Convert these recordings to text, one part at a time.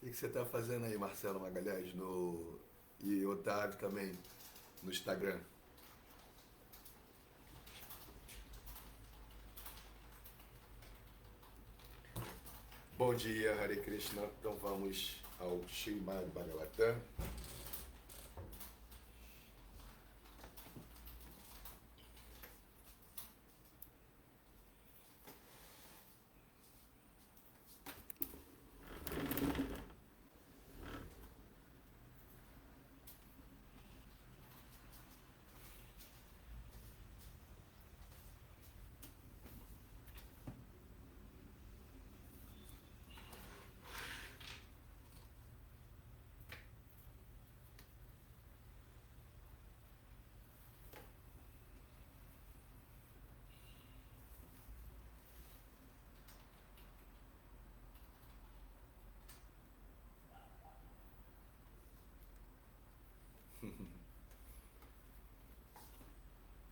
O que você está fazendo aí, Marcelo Magalhães, e Otávio também no Instagram? Bom dia, Hare Krishna. Então vamos ao Srimad Bhagavatam.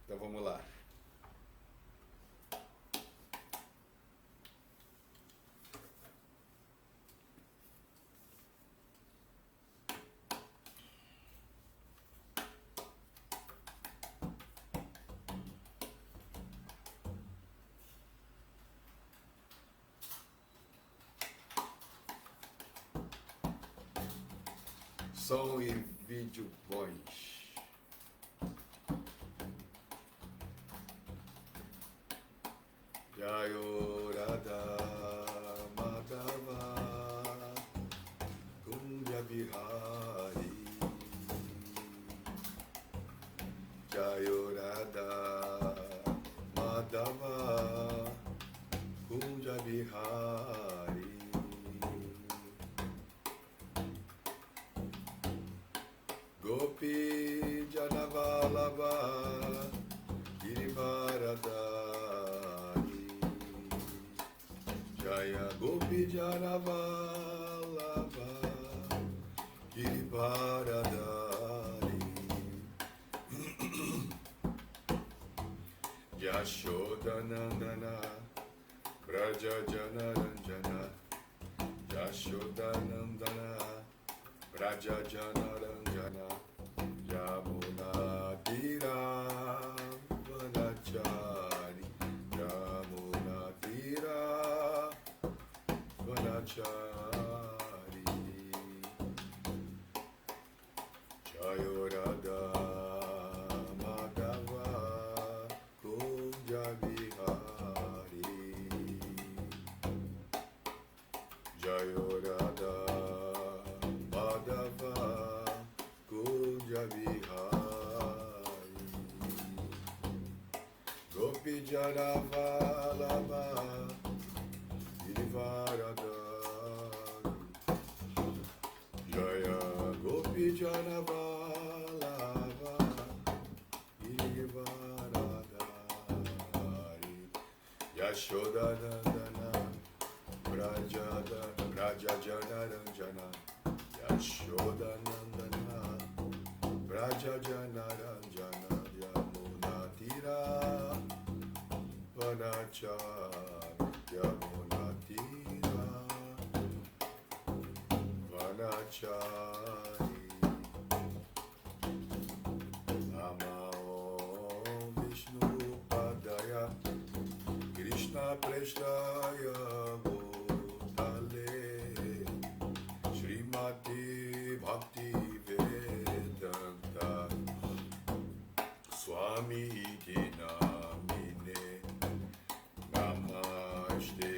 Então vamos lá. Som e vídeo bons. Jayo Radha Madhava Kunja Bihari. Jayo Radha Madhava Kunja Bihari. Gopi Janavalava Girivaradari. Jaya Gopi Janavalava Girivaradari. Yashodanandana Braja Janaranjana. Yashodanandana Braja Janaranjana. Yamuna Tira Vanachari. Yamuna Tira Vanachari. Jayo Radha Madhava Kunja Bihari. Jayo Radha Madhava Kunja Bihari. Gopi Janavalava Girivaradari. Jaya Gopi Janavalava Girivaradari. Yashodanandana Braja Janaranjana. Yashodanandana Braja Janaranjana. Yamuna Tira Vanachari. Yamuna Tira Vanachari. Nama Om Vishnu Padaya Krishna Prestaya Bhutale Srimati Bhakti Vedanta Swami Iti Namine Namaste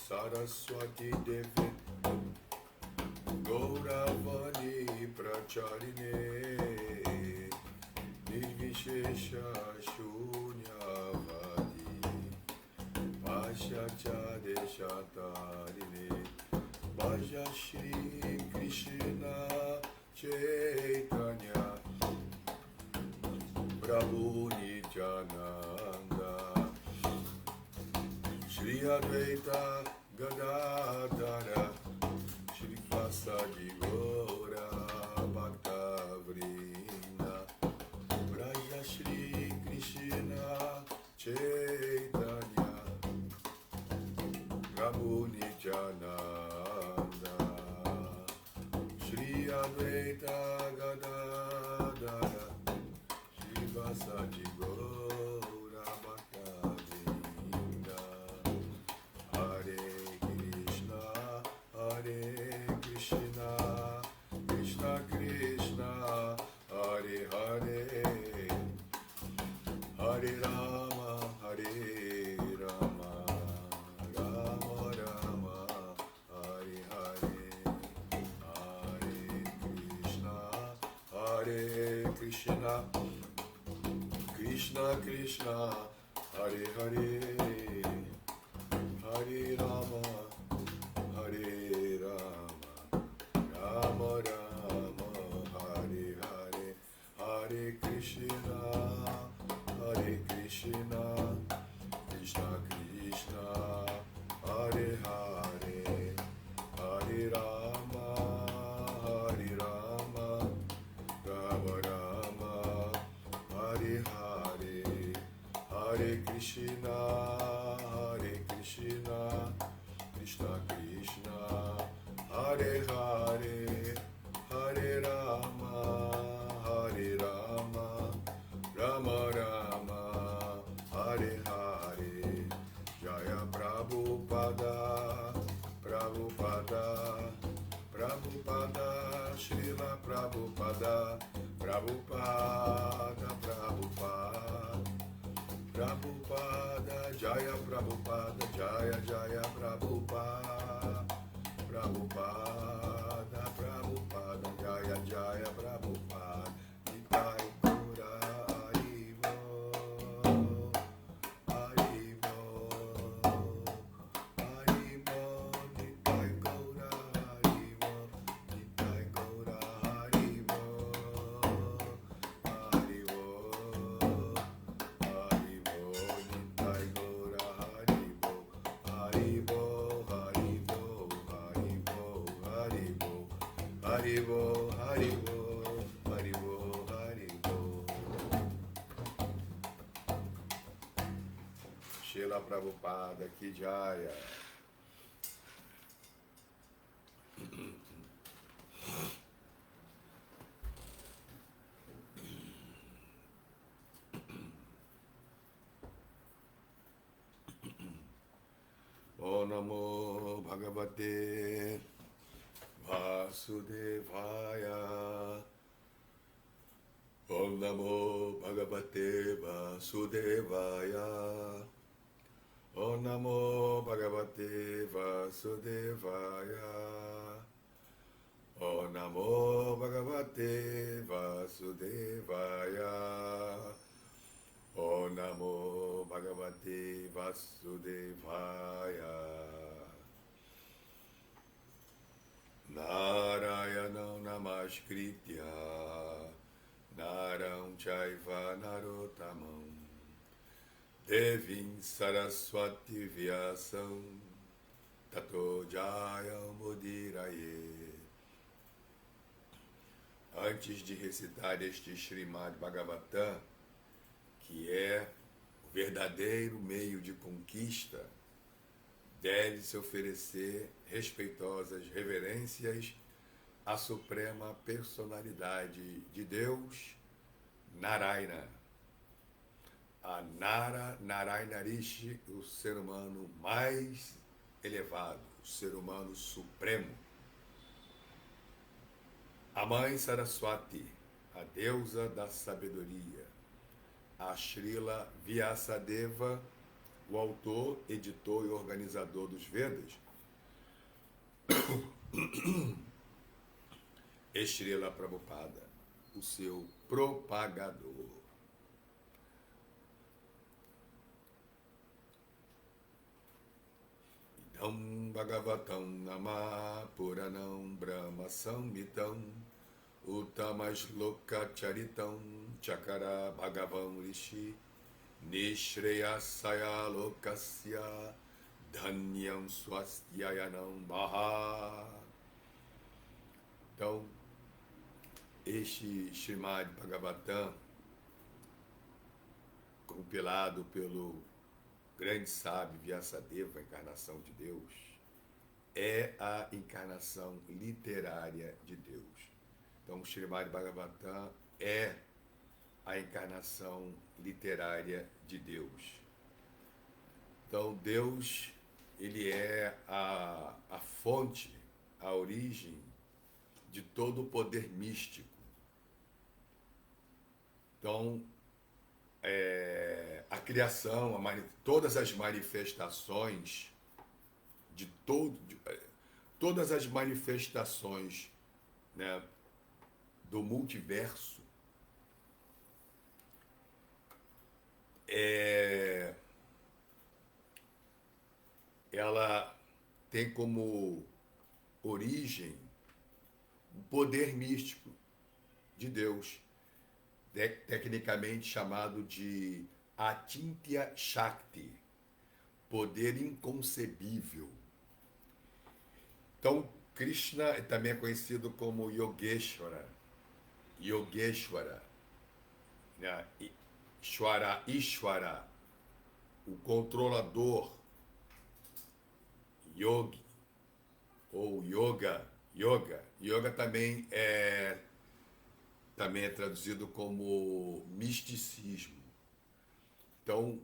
Saraswati Devi Gauravani Pracharine Nirvishesha Shunyavadi Ashacha Deshatarine Bhaja Shri Krishna Chaitanya Prabhu Nityananda Shri Advaita Gadadhara Shri Vasadi Gora Bhakta Vrinda Braja Shri Krishna Chaitanya Prabhu Nityananda Advaita Gadadara Shivasati Gaura Bhaktavinda Hare Krishna Krishna Krishna Hare Hare Hare Rama Hare Rama Rama Rama Hare Hare Hare Krishna Krishna Krishna Hare Hare Hare Rama Hare Rama Rama Rama Hare Hare Hare Krishna Krishna Krishna Hare Hare Hare Rama Rama Rama Hare Hare Hare Krishna Krishna Krishna Hare Hare Hare Rama Rama Rama Hare Hare Jaya Prabhupada Srila Prabhupada Jaya Prabhupada Jaya Prabhupada Jaya Prabhupada Nitai Gaura Haribo Nitai Gaura Haribo Nitai Gaura Haribo Nitai Gaura Haribo Srila Prabhupada Ki Jaya. Om Namo Bhagavate Vasudevaya. Om Namo Bhagavate Vasudevaya. Om Namo Bhagavate Vasudevaya. Om Namo Bhagavate Vasudevaya. Om Namo Bhagavate Vasudevaya. Narayanam Namaskritya Naram Chaiva Narottamam Devim Saraswati Vyasam Tato Jayam Udiraye. Antes de recitar este Srimad Bhagavatam, que é o verdadeiro meio de conquista, deve-se oferecer respeitosas reverências à suprema personalidade de Deus, Narayana. A Narayana Rishi, o ser humano mais elevado, o ser humano supremo. A mãe Saraswati, a deusa da sabedoria. A Srila Vyasadeva, o autor, editor e organizador dos Vedas. E Srila Prabhupada, o seu propagador. Idam Bhagavatam Nama Puranam Brahma Samhitam Uttamasloka Charitam Chakara Bhagavan Rishi Nishreyasaya Lokasya Dhanyam Swastyayanam Maha. Então, este Srimad Bhagavatam, compilado pelo grande sábio Vyasadeva, a encarnação de Deus, é a encarnação literária de Deus. Então, o Srimad Bhagavatam é a encarnação literária de Deus. Então, Deus, ele é a fonte, a origem de todo o poder místico. Então, a criação, todas as manifestações todas as manifestações, né, do multiverso ela tem como origem o poder místico de Deus, tecnicamente chamado de Atintya Shakti, poder inconcebível. Então, Krishna também é conhecido como Yogeshwara, né? Ishwara, o controlador, Yogi, ou Yoga. Yoga também é traduzido como misticismo. Então,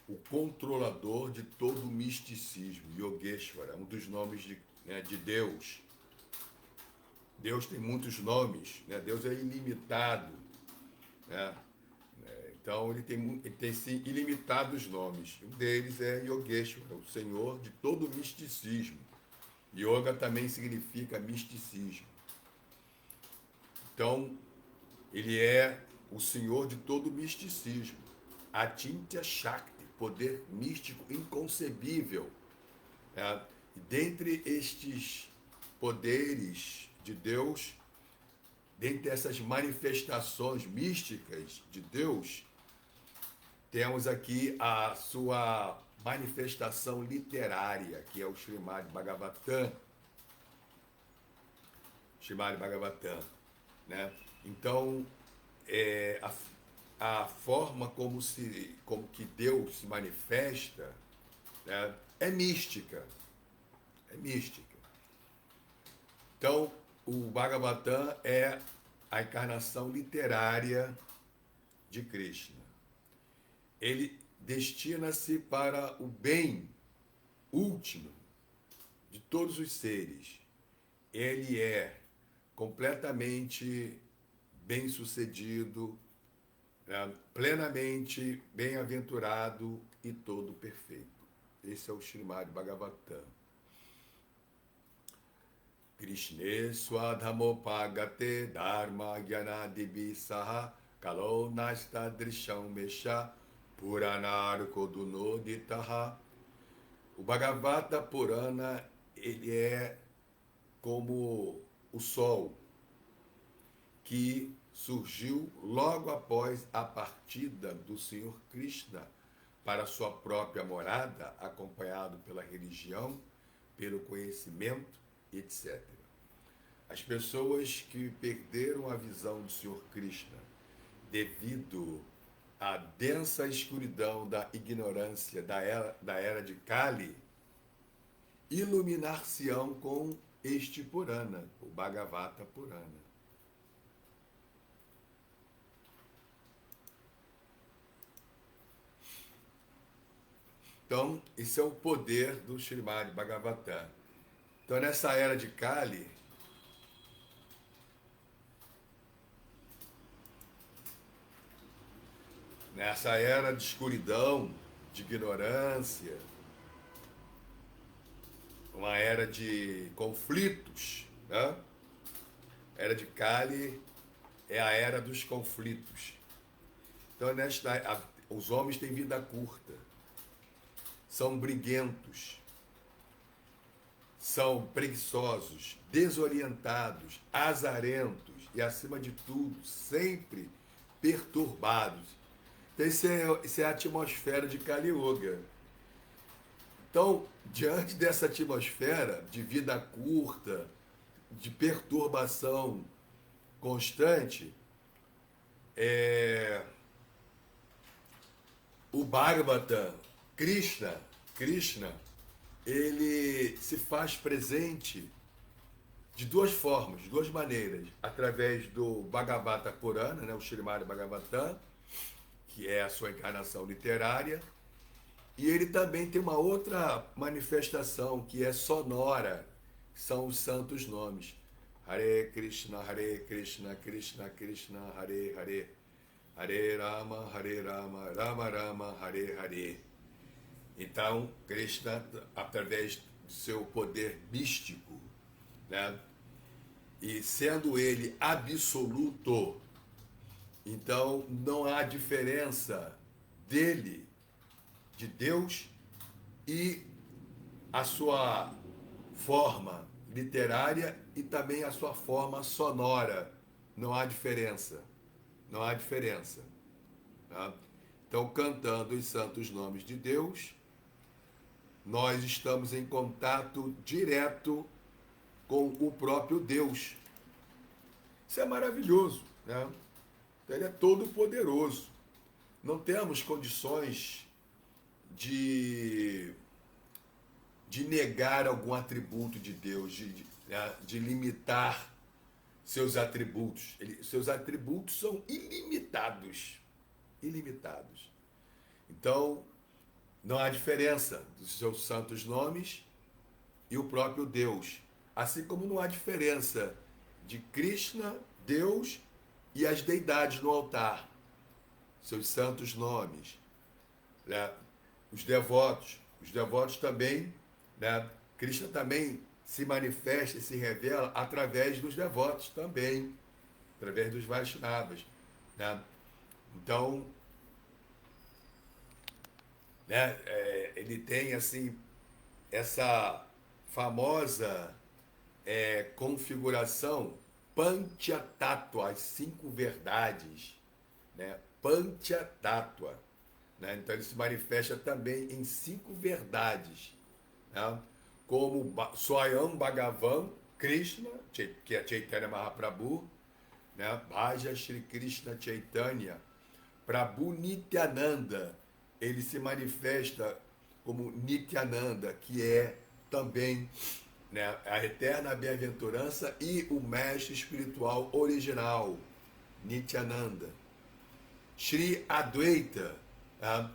o controlador de todo o misticismo, Yogeshwara, um dos nomes de Deus. Deus tem muitos nomes, né? Deus é ilimitado, né? Então ele tem sim ilimitados nomes. Um deles é Yogeshwara, o Senhor de todo o misticismo. Yoga também significa misticismo. Então, ele é o Senhor de todo o misticismo. Atintya Shakti, poder místico inconcebível. E dentre estes poderes de Deus, dentre essas manifestações místicas de Deus, temos aqui a sua manifestação literária, que é o Srimad Bhagavatam. Né? Então, a forma como que Deus se manifesta, né, é mística. Então, o Bhagavatam é a encarnação literária de Krishna. Ele destina-se para o bem último de todos os seres. Ele é completamente bem-sucedido, né, plenamente bem-aventurado e todo perfeito. Esse é o Srimad Bhagavatam. Krishne swadhamopagate dharma gyanadibi saha kalo nasta drisham mesha puranar kodunoditaha. O Bhagavata Purana, ele é como o sol que surgiu logo após a partida do Senhor Krishna para sua própria morada, acompanhado pela religião, pelo conhecimento, etc. As pessoas que perderam a visão do Senhor Krishna devido à densa escuridão da ignorância da era de Kali, iluminar-se-ão com este Purana, o Bhagavata Purana. Então, esse é o poder do Srimad Bhagavatam. Então, nessa era de Kali, nessa era de escuridão, de ignorância, uma era de conflitos, né? A era de Kali é a era dos conflitos. Então, os homens têm vida curta, são briguentos, são preguiçosos, desorientados, azarentos e, acima de tudo, sempre perturbados. Então, isso é a atmosfera de Kali Yuga. Então, diante dessa atmosfera de vida curta, de perturbação constante, o Bhagavatam, Krishna, ele se faz presente de duas formas, de duas maneiras. Através do Bhagavata Purana, né, o Srimad Bhagavatam, que é a sua encarnação literária. E ele também tem uma outra manifestação que é sonora, que são os santos nomes. Hare Krishna, Krishna Krishna, Hare Hare. Hare Rama, Rama Rama, Hare Hare. Então, Krishna, através do seu poder místico, né? E sendo ele absoluto, então não há diferença dele, de Deus, e a sua forma literária e também a sua forma sonora. Não há diferença. Não há diferença. Tá? Então, cantando os santos nomes de Deus, nós estamos em contato direto com o próprio Deus. Isso é maravilhoso, né? Ele é todo poderoso. Não temos condições de, de negar algum atributo de Deus, de limitar seus atributos. Seus atributos são ilimitados. Ilimitados. Então, não há diferença dos seus santos nomes e o próprio Deus. Assim como não há diferença de Krishna, Deus e as deidades no altar. Seus santos nomes. Né? Os devotos também, né? Krishna também se manifesta e se revela através dos devotos também, através dos Vaishnavas. Né? Então, né, ele tem assim essa famosa configuração Panchatattva, as cinco verdades, né? Panchatattva, né? Então ele se manifesta também em cinco verdades, né? Como Swayam Bhagavan Krishna, que é Chaitanya Mahaprabhu, né? Bhaja Shri Krishna Chaitanya, Prabhu Nityananda, ele se manifesta como Nityananda, que é também, né, a eterna bem-aventurança e o mestre espiritual original, Nityananda. Shri Advaita, tá?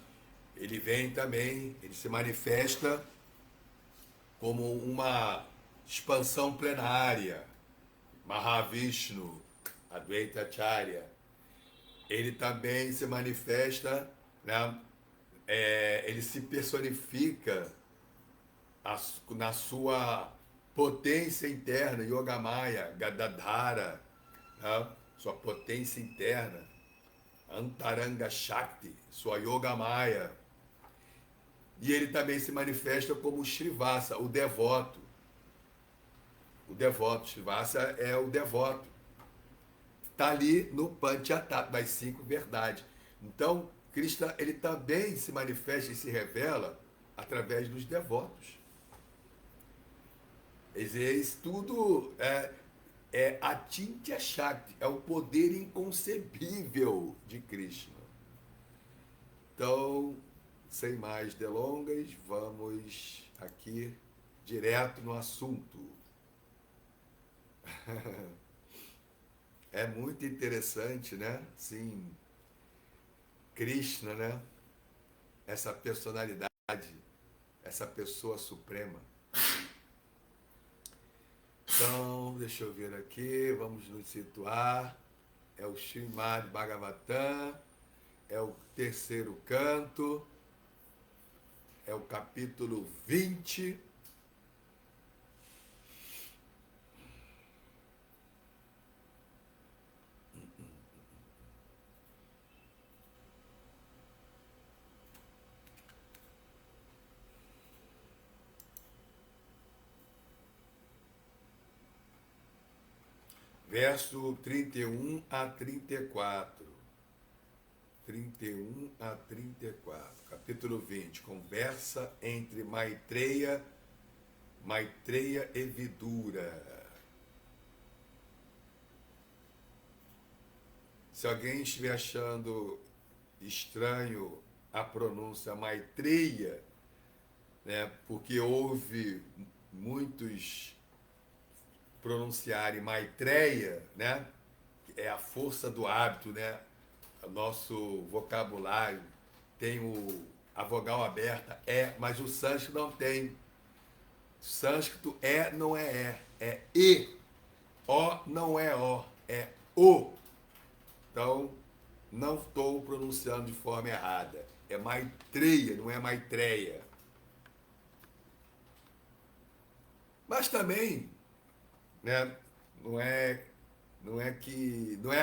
Ele vem também, ele se manifesta como uma expansão plenária, Mahavishnu, Advaita Acharya. Ele também se manifesta, né, ele se personifica na sua potência interna, Yogamaya, Gadadhara, né, sua potência interna, Antaranga Shakti, sua Yogamaya. E ele também se manifesta como Shrivasa, o devoto. O devoto, Shrivasa é o devoto. Está ali no Panchatattva, das cinco verdades. Então, Krishna, ele também se manifesta e se revela através dos devotos. Isso tudo é Achintya Shakti, é o poder inconcebível de Krishna. Então, sem mais delongas, vamos aqui direto no assunto. É muito interessante, né? Sim, Krishna, né? Essa personalidade, essa pessoa suprema. Então, deixa eu ver aqui, vamos nos situar. É o Srimad Bhagavatam, é o terceiro canto, é o capítulo 20. Verso 31 a 34. 31 a 34. Capítulo 20. Conversa entre Maitreya e Vidura. Se alguém estiver achando estranho a pronúncia Maitreya, né, porque houve muitos pronunciarem Maitreya, né? É a força do hábito, né? O nosso vocabulário tem a vogal aberta, mas o sânscrito não tem. O sânscrito não é e. O não é o, é o. Então, não estou pronunciando de forma errada. É Maitreya, não é Maitreya. Mas também, né, não é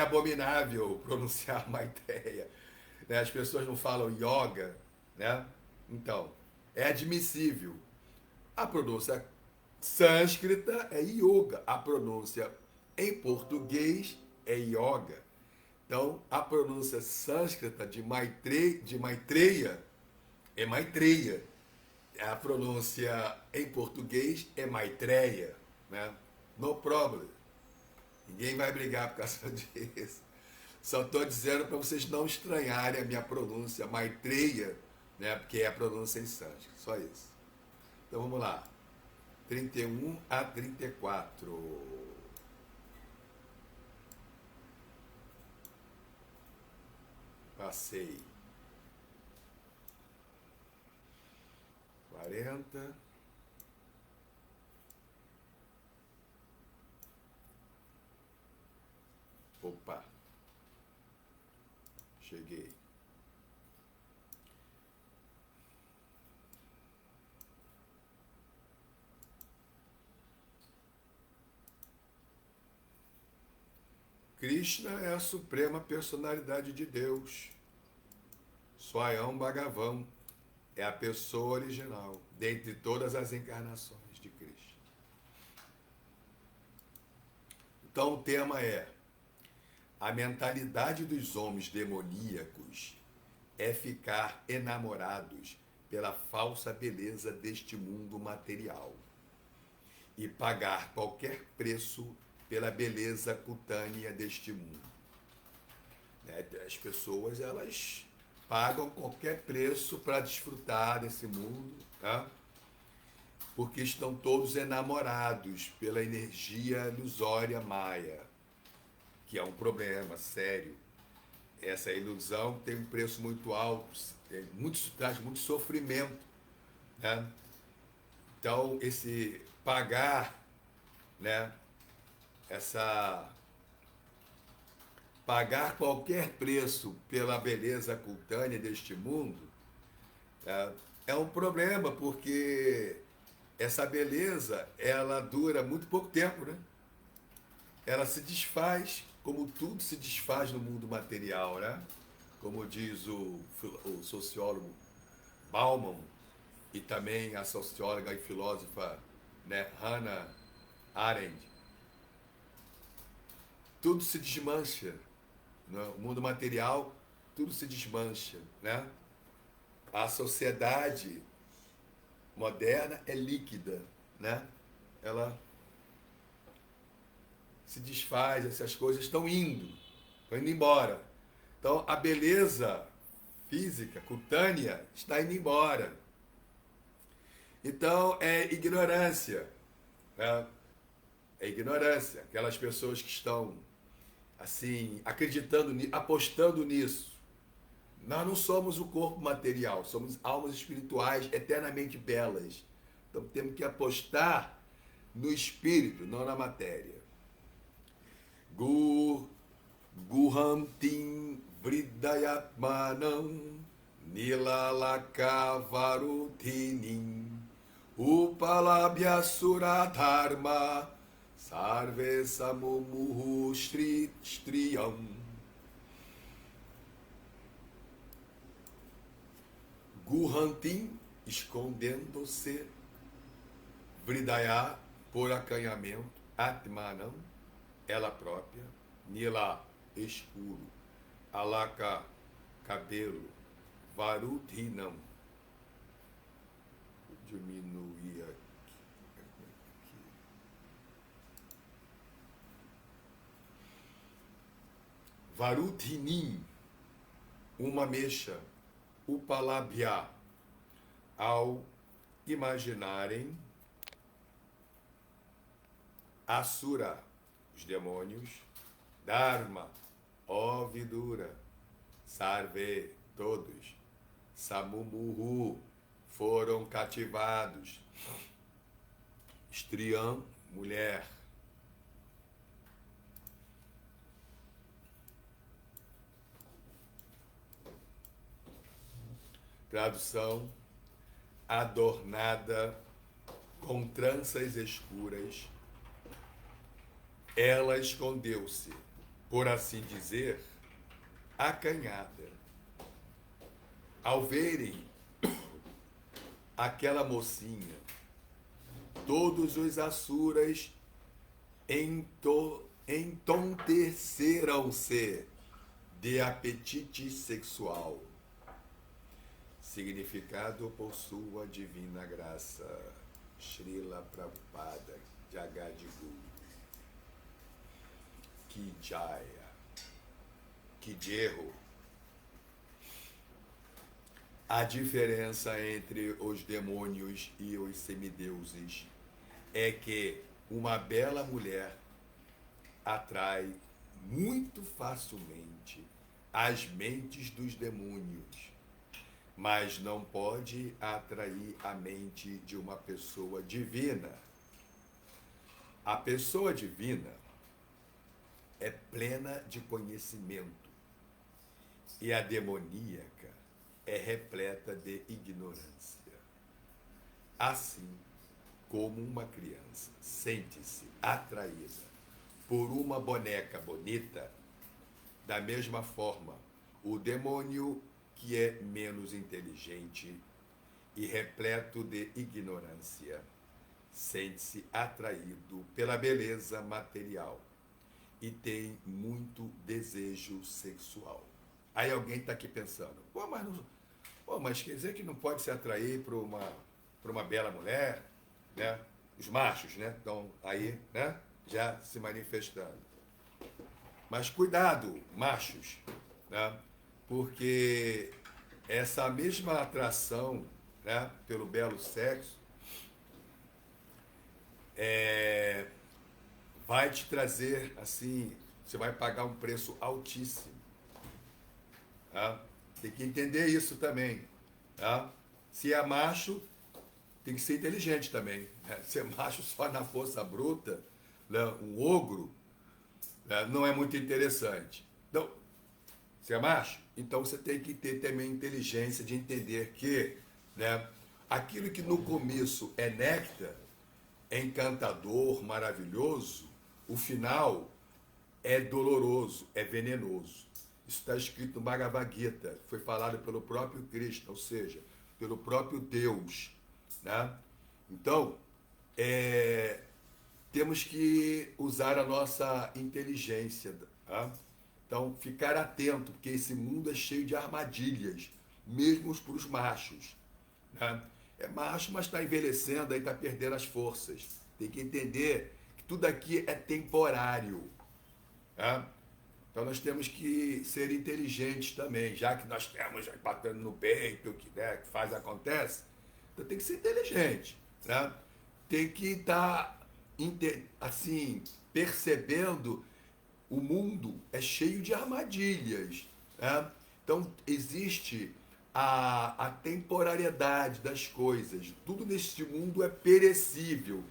abominável pronunciar Maitreya. Né? As pessoas não falam yoga, né? Então, é admissível. A pronúncia sânscrita é yoga. A pronúncia em português é yoga. Então, a pronúncia sânscrita de Maitreya é Maitreya. A pronúncia em português é Maitreya, né? No problem. Ninguém vai brigar por causa disso. Só estou dizendo para vocês não estranharem a minha pronúncia Maitreya, né? Porque é a pronúncia em sânscrito. Só isso. Então vamos lá. 31 a 34. Passei. 40. Opa. Cheguei. Krishna é a suprema personalidade de Deus. Swayam Bhagavan é a pessoa original, dentre todas as encarnações de Krishna. Então o tema é: a mentalidade dos homens demoníacos é ficar enamorados pela falsa beleza deste mundo material e pagar qualquer preço pela beleza cutânea deste mundo. As pessoas, elas pagam qualquer preço para desfrutar desse mundo, tá? Porque estão todos enamorados pela energia ilusória maia, que é um problema sério. Essa ilusão tem um preço muito alto, traz muito sofrimento, né? Então, esse pagar, né, pagar qualquer preço pela beleza cutânea deste mundo é um problema, porque essa beleza, ela dura muito pouco tempo, né? Ela se desfaz, como tudo se desfaz no mundo material, né? Como diz o sociólogo Bauman e também a socióloga e filósofa, né, Hannah Arendt. Tudo se desmancha. No mundo material, tudo se desmancha, né? A sociedade moderna é líquida, né? Ela se desfaz, essas coisas estão indo embora. Então, a beleza física, cutânea, está indo embora. Então, é ignorância, né? É ignorância. Aquelas pessoas que estão, assim, acreditando, apostando nisso. Nós não somos o corpo material, somos almas espirituais eternamente belas. Então temos que apostar no espírito, não na matéria. Guhantim vridayatmanam nilalakavarutinim upalabhyasuradharma sarve samumuhu striyam. Guhantim, escondendo-se, Vridaya, por acanhamento, Atmanam, ela própria, Nila, escuro, Alaka, cabelo, Varudhinam, diminuir aqui. Varudhinim, uma mecha, Upalabhya, ao imaginarem Asura, os demônios, Dharma, ó Vidura, Sarve, todos, Samumuhu, foram cativados, Striam, mulher. Tradução: adornada com tranças escuras, ela escondeu-se, por assim dizer, acanhada. Ao verem aquela mocinha, todos os asuras entonteceram-se de apetite sexual. Significado por sua divina graça. Srila Prabhupada, Jagadguru. Que Jaya. Que Jerro. A diferença entre os demônios e os semideuses é que uma bela mulher atrai muito facilmente as mentes dos demônios, mas não pode atrair a mente de uma pessoa divina. A pessoa divina é plena de conhecimento e a demoníaca é repleta de ignorância. Assim como uma criança sente-se atraída por uma boneca bonita, da mesma forma, o demônio, que é menos inteligente e repleto de ignorância, sente-se atraído pela beleza material e tem muito desejo sexual. Aí alguém está aqui pensando, mas quer dizer que não pode se atrair para uma bela mulher, né? Os machos, né? Estão aí, né? Já se manifestando. Mas cuidado, machos, né? Porque essa mesma atração, né, pelo belo sexo vai te trazer, assim, você vai pagar um preço altíssimo. Tá? Tem que entender isso também. Tá? Se é macho, tem que ser inteligente também. Né? Se é macho só na força bruta, né, um ogro, né, não é muito interessante. Então, se é macho, então você tem que ter também inteligência de entender que, né, aquilo que no começo é néctar, é encantador, maravilhoso, o final é doloroso, é venenoso. Isso está escrito no Bhagavad Gita, foi falado pelo próprio Krishna, ou seja, pelo próprio Deus. Né? Então, temos que usar a nossa inteligência. Tá? Então, ficar atento, porque esse mundo é cheio de armadilhas, mesmo para os machos. Né? É macho, mas está envelhecendo, aí está perdendo as forças. Tem que entender que tudo aqui é temporário. Tá? Então, nós temos que ser inteligentes também, já que nós temos batendo no peito, que, né, que faz, acontece. Então, tem que ser inteligente. Né? Tem que estar, assim, percebendo. O mundo é cheio de armadilhas. Né? Então, existe a temporariedade das coisas. Tudo neste mundo é perecível.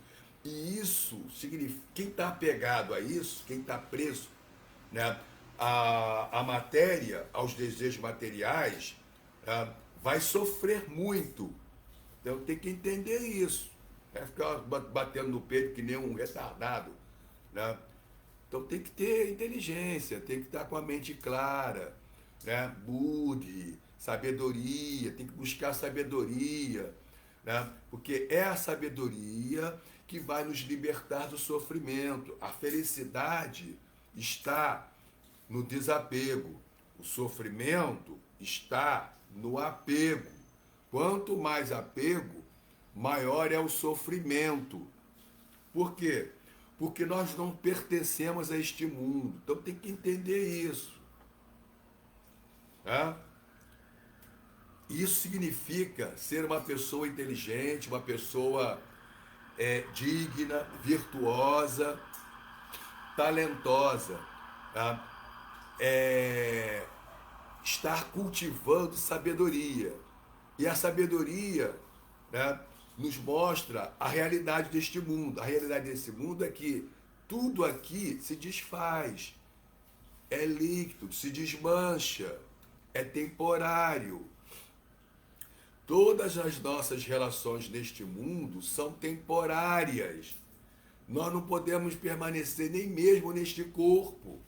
E isso significa, quem está apegado a isso, quem está preso, né, a matéria, aos desejos materiais, vai sofrer muito. Então, tem que entender isso. É ficar batendo no peito que nem um retardado. Né? Então tem que ter inteligência, tem que estar com a mente clara, né? Buddhi, sabedoria, tem que buscar sabedoria, né? Porque é a sabedoria que vai nos libertar do sofrimento. A felicidade está no desapego, o sofrimento está no apego. Quanto mais apego, maior é o sofrimento. Por quê? Porque nós não pertencemos a este mundo. Então tem que entender isso. Né? Isso significa ser uma pessoa inteligente, uma pessoa digna, virtuosa, talentosa, tá? Estar cultivando sabedoria. E a sabedoria, né, nos mostra a realidade deste mundo. A realidade desse mundo é que tudo aqui se desfaz, é líquido, se desmancha, é temporário. Todas as nossas relações neste mundo são temporárias. Nós não podemos permanecer nem mesmo neste corpo.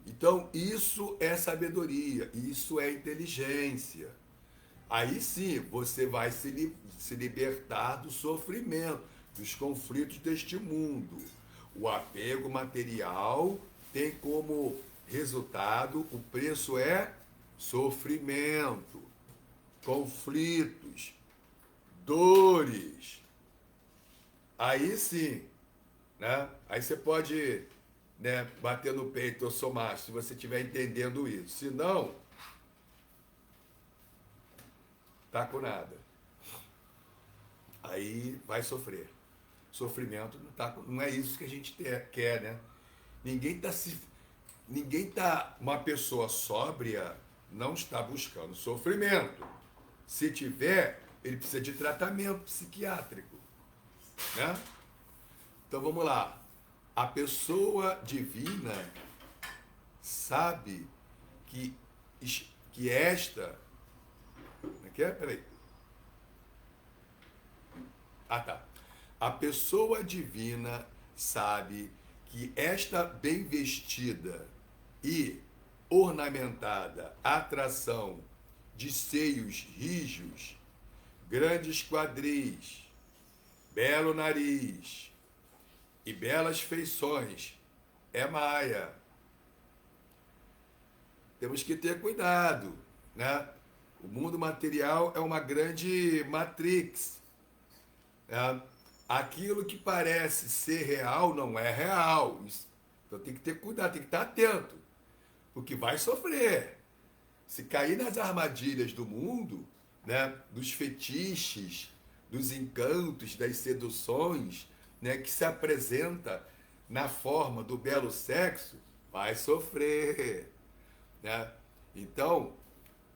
Então, isso é sabedoria, isso é inteligência. Aí sim, você vai se libertar do sofrimento, dos conflitos deste mundo. O apego material tem como resultado, o preço é sofrimento, conflitos, dores. Aí sim, né? Aí você pode, né, bater no peito, eu sou macho, se você estiver entendendo isso. Se não, tá com nada. Aí vai sofrer. Sofrimento não é isso que a gente quer, né? Ninguém tá se. Ninguém tá. Uma pessoa sóbria não está buscando sofrimento. Se tiver, ele precisa de tratamento psiquiátrico, né? Então vamos lá. A pessoa divina sabe que, que esta. Como é que é? Peraí. Ah, tá. A pessoa divina sabe que esta bem vestida e ornamentada atração de seios rijos, grandes quadris, belo nariz e belas feições é Maia. Temos que ter cuidado, né? O mundo material é uma grande matrix, né? Aquilo que parece ser real não é real. Então tem que ter cuidado, tem que estar atento, porque vai sofrer. Se cair nas armadilhas do mundo, né, dos fetiches, dos encantos, das seduções, né, que se apresenta na forma do belo sexo, vai sofrer, né? Então,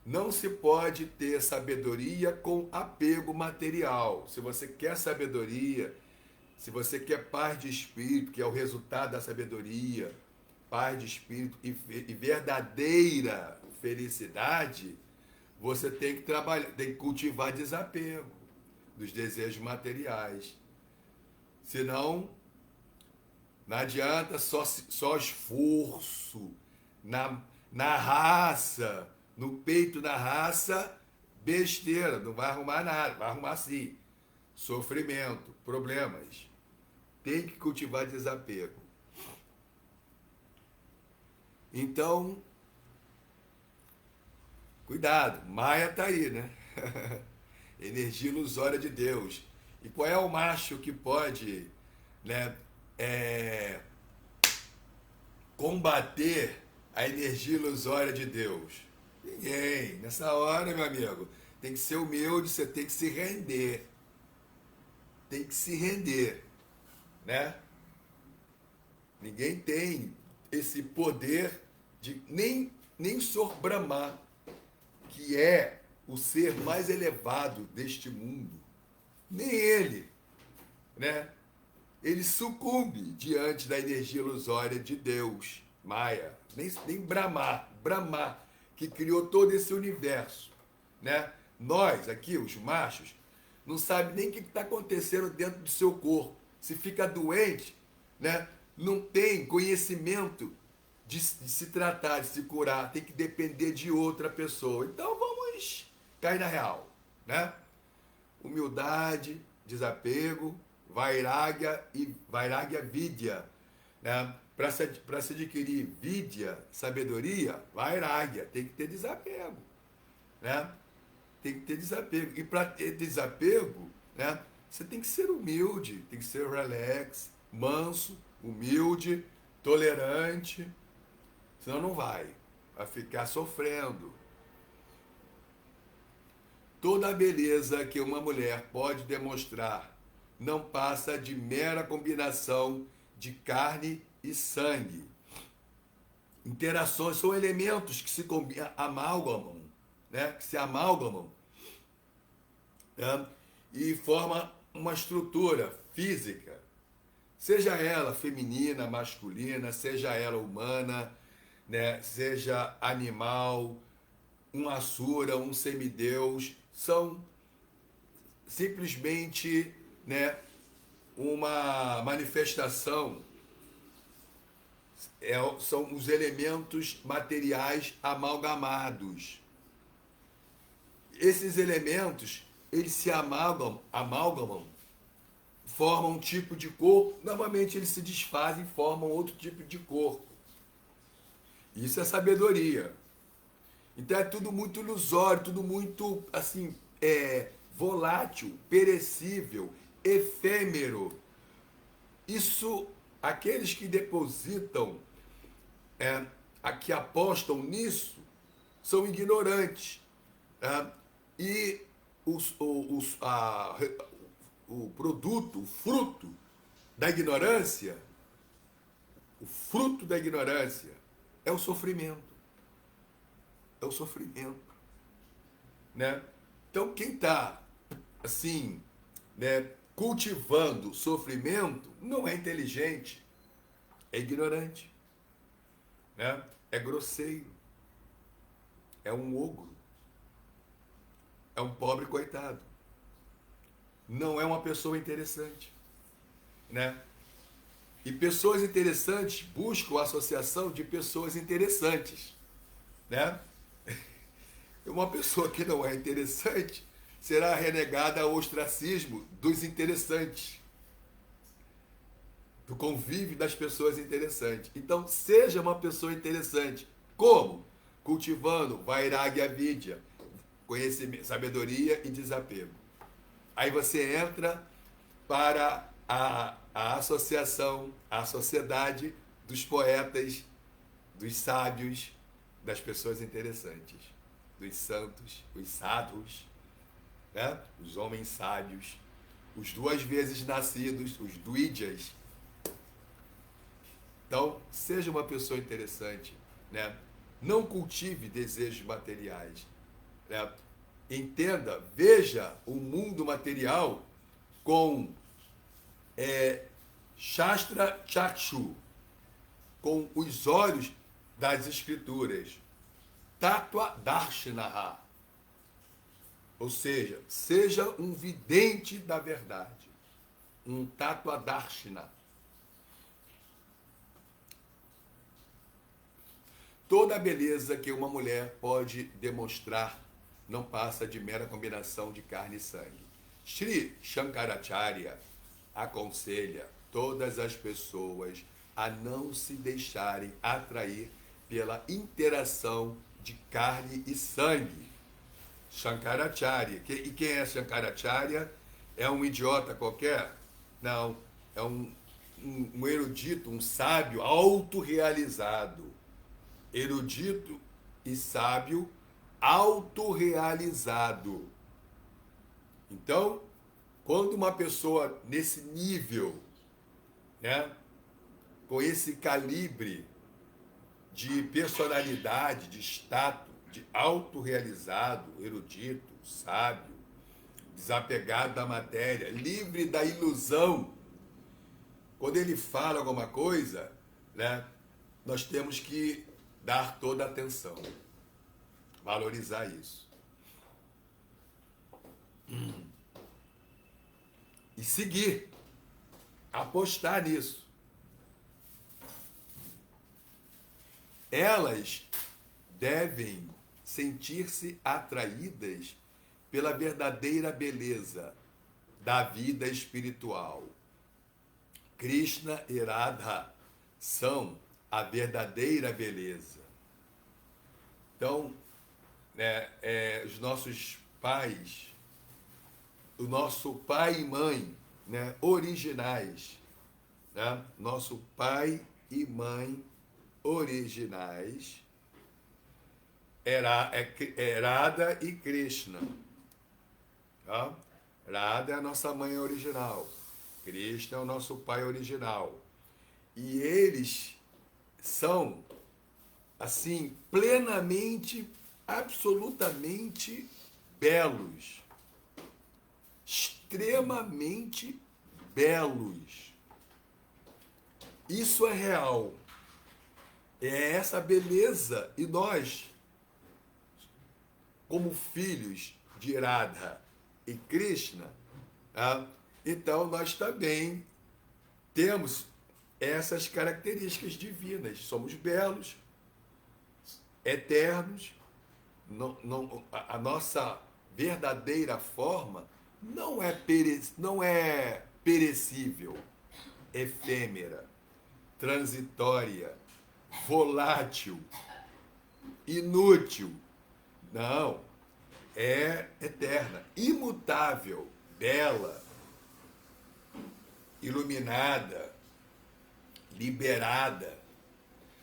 não se pode ter sabedoria com apego material. Se você quer sabedoria, se você quer paz de espírito, que é o resultado da sabedoria, paz de espírito e verdadeira felicidade, você tem que trabalhar, tem que cultivar desapego dos desejos materiais. Senão, não adianta só esforço na raça, no peito da raça, besteira, não vai arrumar nada, vai arrumar sim. Sofrimento, problemas. Tem que cultivar desapego. Então, cuidado, Maia tá aí, né? Energia ilusória de Deus. E qual é o macho que pode, né, combater a energia ilusória de Deus? Ninguém. Nessa hora, meu amigo, tem que ser humilde, você tem que se render. Tem que se render, né? Ninguém tem esse poder de nem Sor Brahma, que é o ser mais elevado deste mundo, nem ele, né? Ele sucumbe diante da energia ilusória de Deus, Maia, nem Brahma, que criou todo esse universo, né? Nós aqui, os machos, não sabe nem o que está acontecendo dentro do seu corpo. Se fica doente, né? Não tem conhecimento de se tratar, de se curar, tem que depender de outra pessoa. Então vamos cair na real, né? Humildade, desapego, vairagya vidya, né? Para se adquirir vidya, sabedoria, vairagya, tem que ter desapego, né? Tem que ter desapego. E para ter desapego, né, você tem que ser humilde, tem que ser relax, manso, humilde, tolerante. Senão não vai ficar sofrendo. Toda a beleza que uma mulher pode demonstrar não passa de mera combinação de carne e sangue. Interações são elementos que se amalgamam, né? Que se amalgamam, né? E forma uma estrutura física, seja ela feminina, masculina, seja ela humana, né? Seja animal, um asura, um semideus, são simplesmente, né, uma manifestação, são os elementos materiais amalgamados. Esses elementos, eles se amalgamam, formam um tipo de corpo, novamente eles se desfazem e formam outro tipo de corpo. Isso é sabedoria. Então é tudo muito ilusório, tudo muito assim, volátil, perecível, efêmero. Isso, aqueles que depositam, que apostam nisso, são ignorantes. E o produto, o fruto da ignorância, o fruto da ignorância é o sofrimento. É o sofrimento, né? Então quem está assim, né, cultivando sofrimento não é inteligente, é ignorante, né? É grosseiro, é um ogro, é um pobre coitado, não é uma pessoa interessante, né? E pessoas interessantes buscam a associação de pessoas interessantes, né? Uma pessoa que não é interessante será renegada ao ostracismo dos interessantes, do convívio das pessoas interessantes. Então, seja uma pessoa interessante. Como? Cultivando vairagya vidya, conhecimento, sabedoria e desapego. Aí você entra para a associação, a sociedade dos poetas, dos sábios, das pessoas interessantes, dos santos, os sadhus, né? Os homens sábios, os duas vezes nascidos, os dvijas. Então, seja uma pessoa interessante, né? Não cultive desejos materiais, né? Entenda, veja o mundo material com Shastra Chakshu, com os olhos das escrituras. Tattva Darshanaha. Ou seja um vidente da verdade. Um Tattva Darshana. Toda a beleza que uma mulher pode demonstrar não passa de mera combinação de carne e sangue. Sri Shankaracharya aconselha todas as pessoas a não se deixarem atrair pela interação de carne e sangue. Shankaracharya. E quem é Shankaracharya? É um idiota qualquer? Não. É um erudito, um sábio autorrealizado. Erudito e sábio autorrealizado. Então, quando uma pessoa nesse nível, né, com esse calibre de personalidade, de status, de autorrealizado, erudito, sábio, desapegado da matéria, livre da ilusão, quando ele fala alguma coisa, né, nós temos que dar toda a atenção, valorizar isso. E seguir, apostar nisso. Elas devem sentir-se atraídas pela verdadeira beleza da vida espiritual. Krishna e Radha são a verdadeira beleza. Então, né, os nossos pais, o nosso pai e mãe, né, originais, né, nosso pai e mãe originais, Radha e Krishna. Tá? Radha é a nossa mãe original. Krishna é o nosso pai original. E eles são, assim, plenamente, absolutamente belos. Extremamente belos. Isso é real. É essa beleza. E nós, como filhos de Radha e Krishna, então nós também temos essas características divinas. Somos belos, eternos. A nossa verdadeira forma não é perecível, efêmera, transitória, volátil, inútil. Não, é eterna, imutável, bela, iluminada, liberada.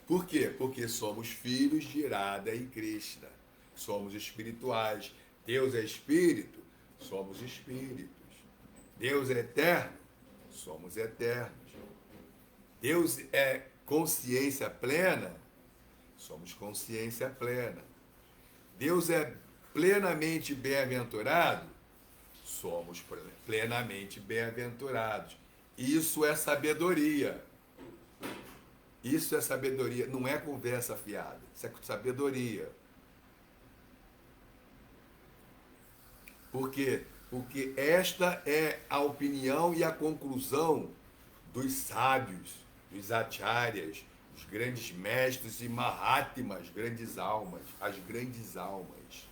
Por quê? Porque somos filhos de Radha e Krishna. Somos espirituais. Deus é espírito, somos espíritos. Deus é eterno, somos eternos. Deus é consciência plena, somos consciência plena. Deus é plenamente bem-aventurado, somos plenamente bem-aventurados. Isso é sabedoria. Isso é sabedoria, não é conversa fiada, isso é sabedoria. Por quê? Porque esta é a opinião e a conclusão dos sábios, dos acharyas, os grandes mestres e mahatmas, grandes almas, as grandes almas.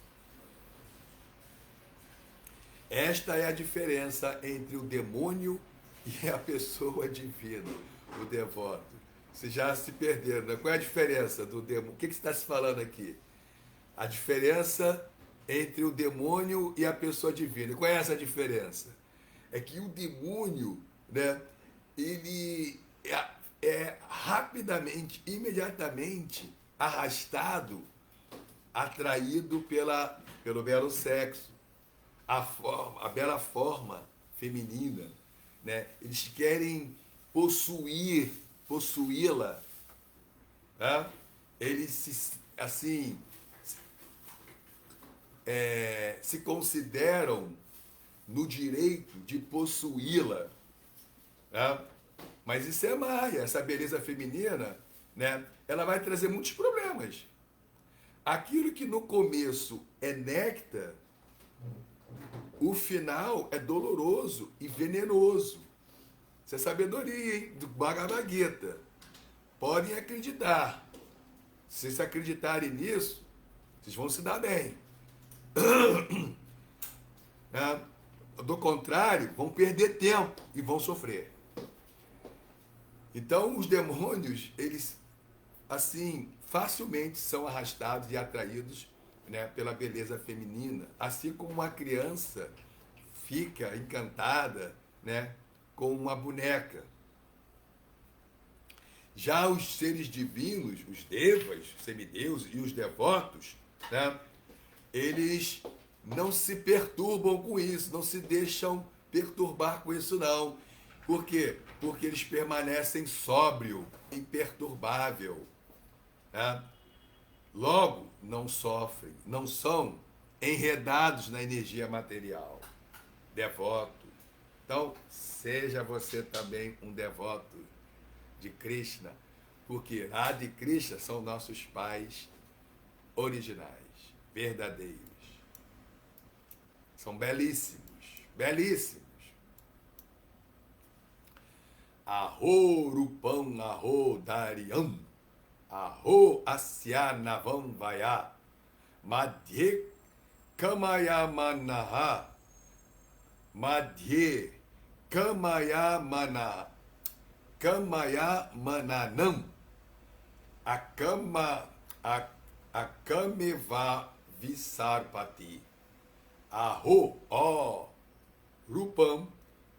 Esta é a diferença entre o demônio e a pessoa divina, o devoto. Vocês já se perderam, né? Qual é a diferença do demônio? O que você está se falando aqui? A diferença entre o demônio e a pessoa divina. Qual é essa diferença? É que o demônio, né, ele é rapidamente, imediatamente arrastado, atraído pelo belo sexo, a bela forma feminina, né? Eles querem possuí-la, né? Eles se consideram no direito de possuí-la, né? Mas isso é maia, essa beleza feminina, né? Ela vai trazer muitos problemas. Aquilo que no começo é néctar, o final é doloroso e venenoso. Isso é sabedoria, hein? Do Bhagavad Gita. Podem acreditar. Se vocês acreditarem nisso, vocês vão se dar bem. Do contrário, vão perder tempo e vão sofrer. Então, os demônios, eles, assim, facilmente são arrastados e atraídos, né, pela beleza feminina. Assim como uma criança fica encantada, né, com uma boneca. Já os seres divinos, os devas, os semideuses e os devotos, né, eles não se perturbam com isso, não se deixam perturbar com isso, não. Por quê? Porque eles permanecem sóbrio, imperturbável, né? Logo, não sofrem, não são enredados na energia material. Devoto. Então, seja você também um devoto de Krishna, porque Radha e Krishna são nossos pais originais, verdadeiros. São belíssimos, belíssimos. Arro Rupam Arro Daryam Arro Asyanavam Vaya Madhye Kamaya Manaha Madhye Kamaya Mananam Akameva Visarpati. Arro, ó, Rupam,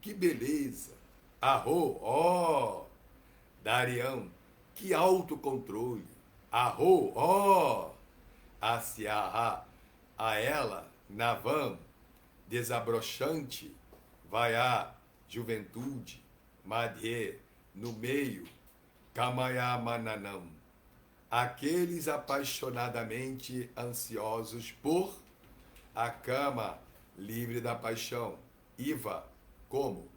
que beleza. Arro, ó, Daryam, que autocontrole. Arro, ó, Asyaha, a ela, Navam, desabrochante, Vaiá, juventude, madhye, no meio, kamaya mananam, aqueles apaixonadamente ansiosos por a cama livre da paixão, iva, como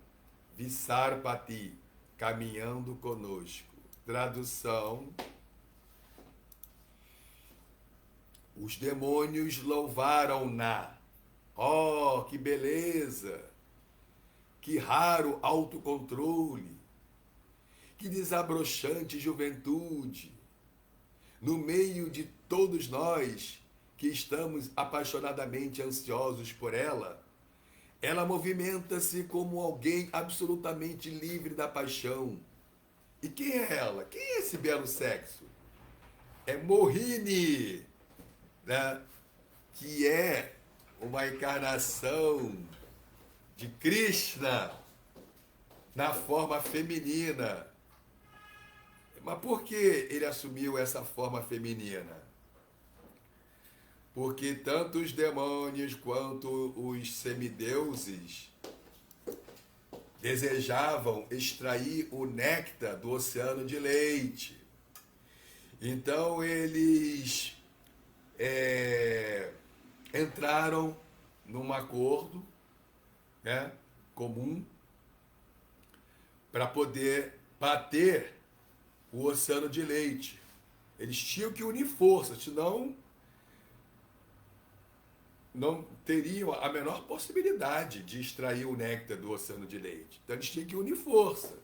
Visarpati, caminhando conosco. Tradução: os demônios louvaram-na. Oh, que beleza! Que raro autocontrole! Que desabrochante juventude! No meio de todos nós que estamos apaixonadamente ansiosos por ela, ela movimenta-se como alguém absolutamente livre da paixão. E quem é ela? Quem é esse belo sexo? É Mohini, né? Que é uma encarnação de Krishna na forma feminina. Mas por que ele assumiu essa forma feminina? Porque tanto os demônios quanto os semideuses desejavam extrair o néctar do oceano de leite. Então eles entraram num acordo, né, comum para poder bater o oceano de leite. Eles tinham que unir forças, senão não teriam a menor possibilidade de extrair o néctar do oceano de leite. Então eles tinham que unir força.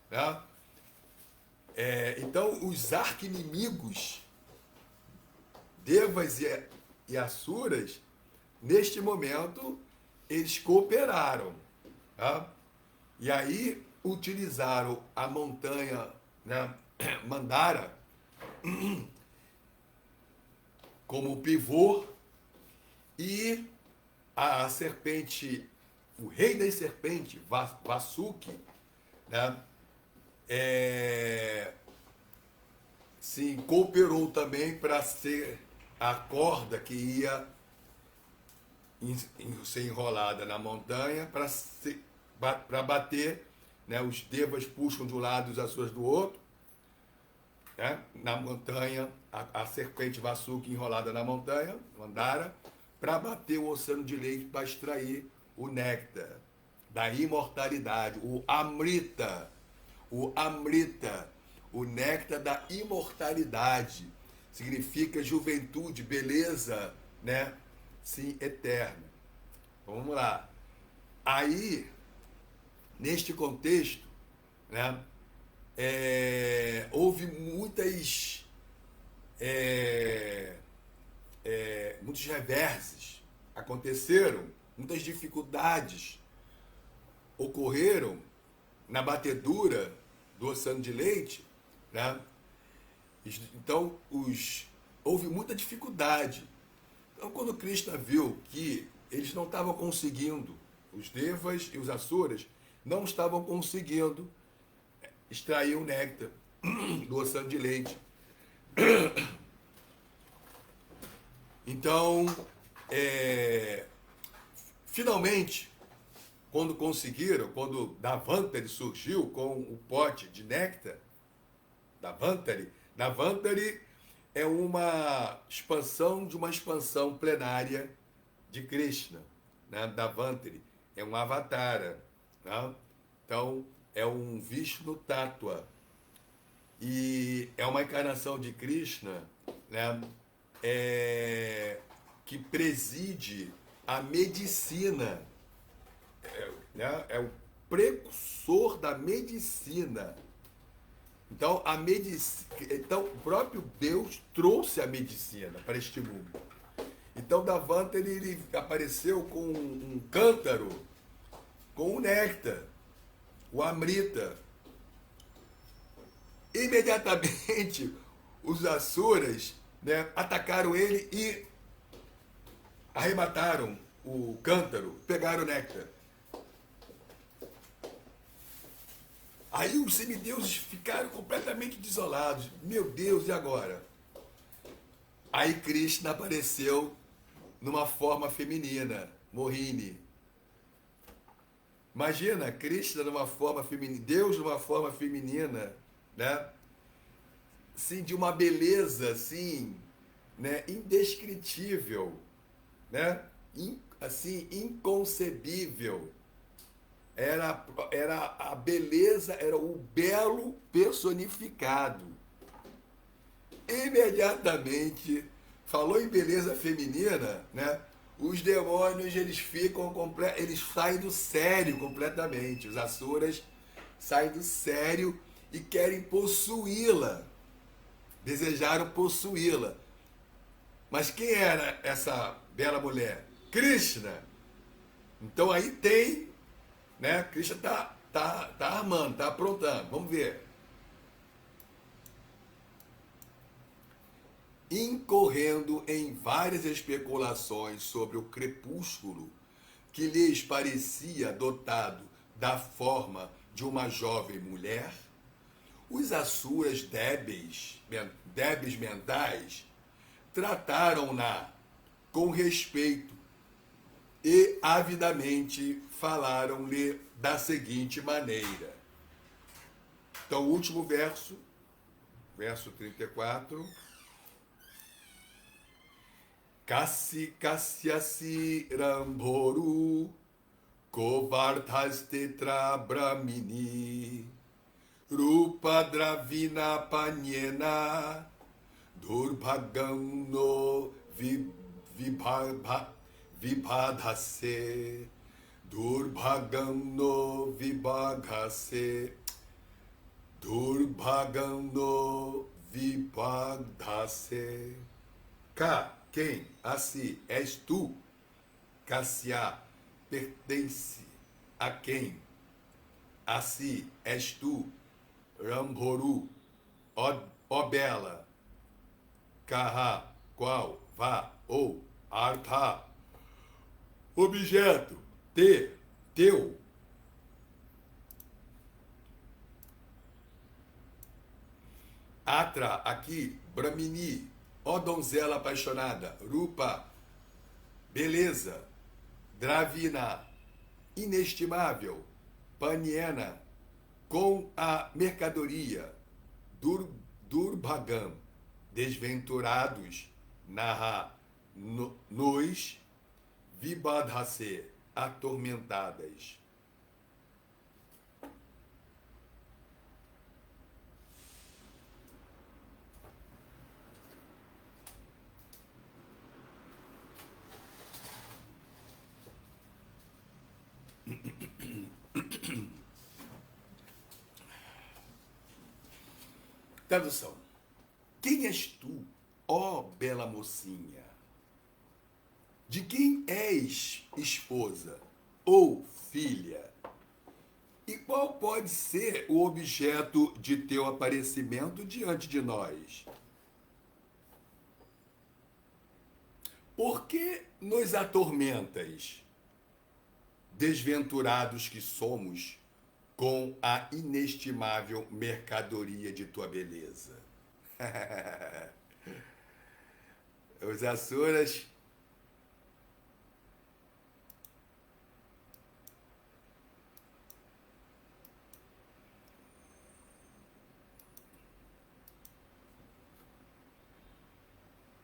Né? Então os arqui-inimigos, Devas e Asuras, neste momento, eles cooperaram. Tá? E aí utilizaram a montanha, né, Mandara como pivô, e a serpente, o rei das serpentes, Vasuki, né, sim, cooperou também para ser a corda que ia ser enrolada na montanha para bater, né, os devas puxam de um lado os Asuras do outro, né, na montanha, a serpente Vasuki enrolada na montanha, Mandara, para bater o oceano de leite para extrair o néctar da imortalidade, o Amrita, o néctar da imortalidade, significa juventude, beleza, né? Sim, eterna. Vamos lá. Aí, neste contexto, né, houve muitos reverses aconteceram, muitas dificuldades ocorreram na batedura do oceano de leite, né? Então houve muita dificuldade. Então quando Krishna viu que eles não estavam conseguindo, os Devas e os Asuras não estavam conseguindo extrair o néctar do oceano de leite. Então, finalmente, quando conseguiram, quando Davantari surgiu com o pote de néctar, Davantari é uma expansão de uma expansão plenária de Krishna, né? Davantari é um avatara, né? Então é um Vishnu Tattva e é uma encarnação de Krishna, né? Que preside a medicina, né? É o precursor da medicina. Então, então, o próprio Deus trouxe a medicina para este mundo. Então, Davantari ele apareceu com um cântaro, com o néctar, o Amrita. Imediatamente, os Asuras, né, atacaram ele e arrebataram o cântaro, pegaram o néctar. Aí os semideuses ficaram completamente desolados. Meu Deus, e agora? Aí Krishna apareceu numa forma feminina, Mohini. Imagina, Krishna numa forma feminina, Deus numa forma feminina, né? Assim, de uma beleza, assim, né? Indescritível, né? Assim, inconcebível. Era a beleza, era o belo personificado. Imediatamente, falou em beleza feminina, né? Os demônios, eles saem do sério completamente. Os asuras saem do sério e querem possuí-la. Desejaram possuí-la. Mas quem era essa bela mulher? Krishna. Então aí tem, né? Krishna tá armando, tá aprontando. Vamos ver. Incorrendo em várias especulações sobre o crepúsculo, que lhes parecia dotado da forma de uma jovem mulher, os asuras débeis mentais trataram-na com respeito e avidamente falaram-lhe da seguinte maneira. Então, o último verso, verso 34. Kasyasi Ramboru Kovardhastetra Brahmini Rupa Dravina Panyena Durbhagam no Vibhadhase Durbhagam no Vibhadhase Durbhagam no Vibhadhase. Quem? Assim, és tu. Kassia, pertence a quem? Assim, és tu. Ramboru, ó bela. Kaha, qual? Vá, ou. Artha, objeto. Teu. Atra, aqui. Brahmini, ó donzela apaixonada. Rupa, beleza. Dravina, inestimável. Panyena, com a mercadoria. Durbhagam, desventurados. Naha, nos. Vibhadhase, atormentadas. Tradução. Quem és tu, ó bela mocinha? De quem és esposa ou filha? E qual pode ser o objeto de teu aparecimento diante de nós? Por que nos atormentas, desventurados que somos, com a inestimável mercadoria de tua beleza? Os asuras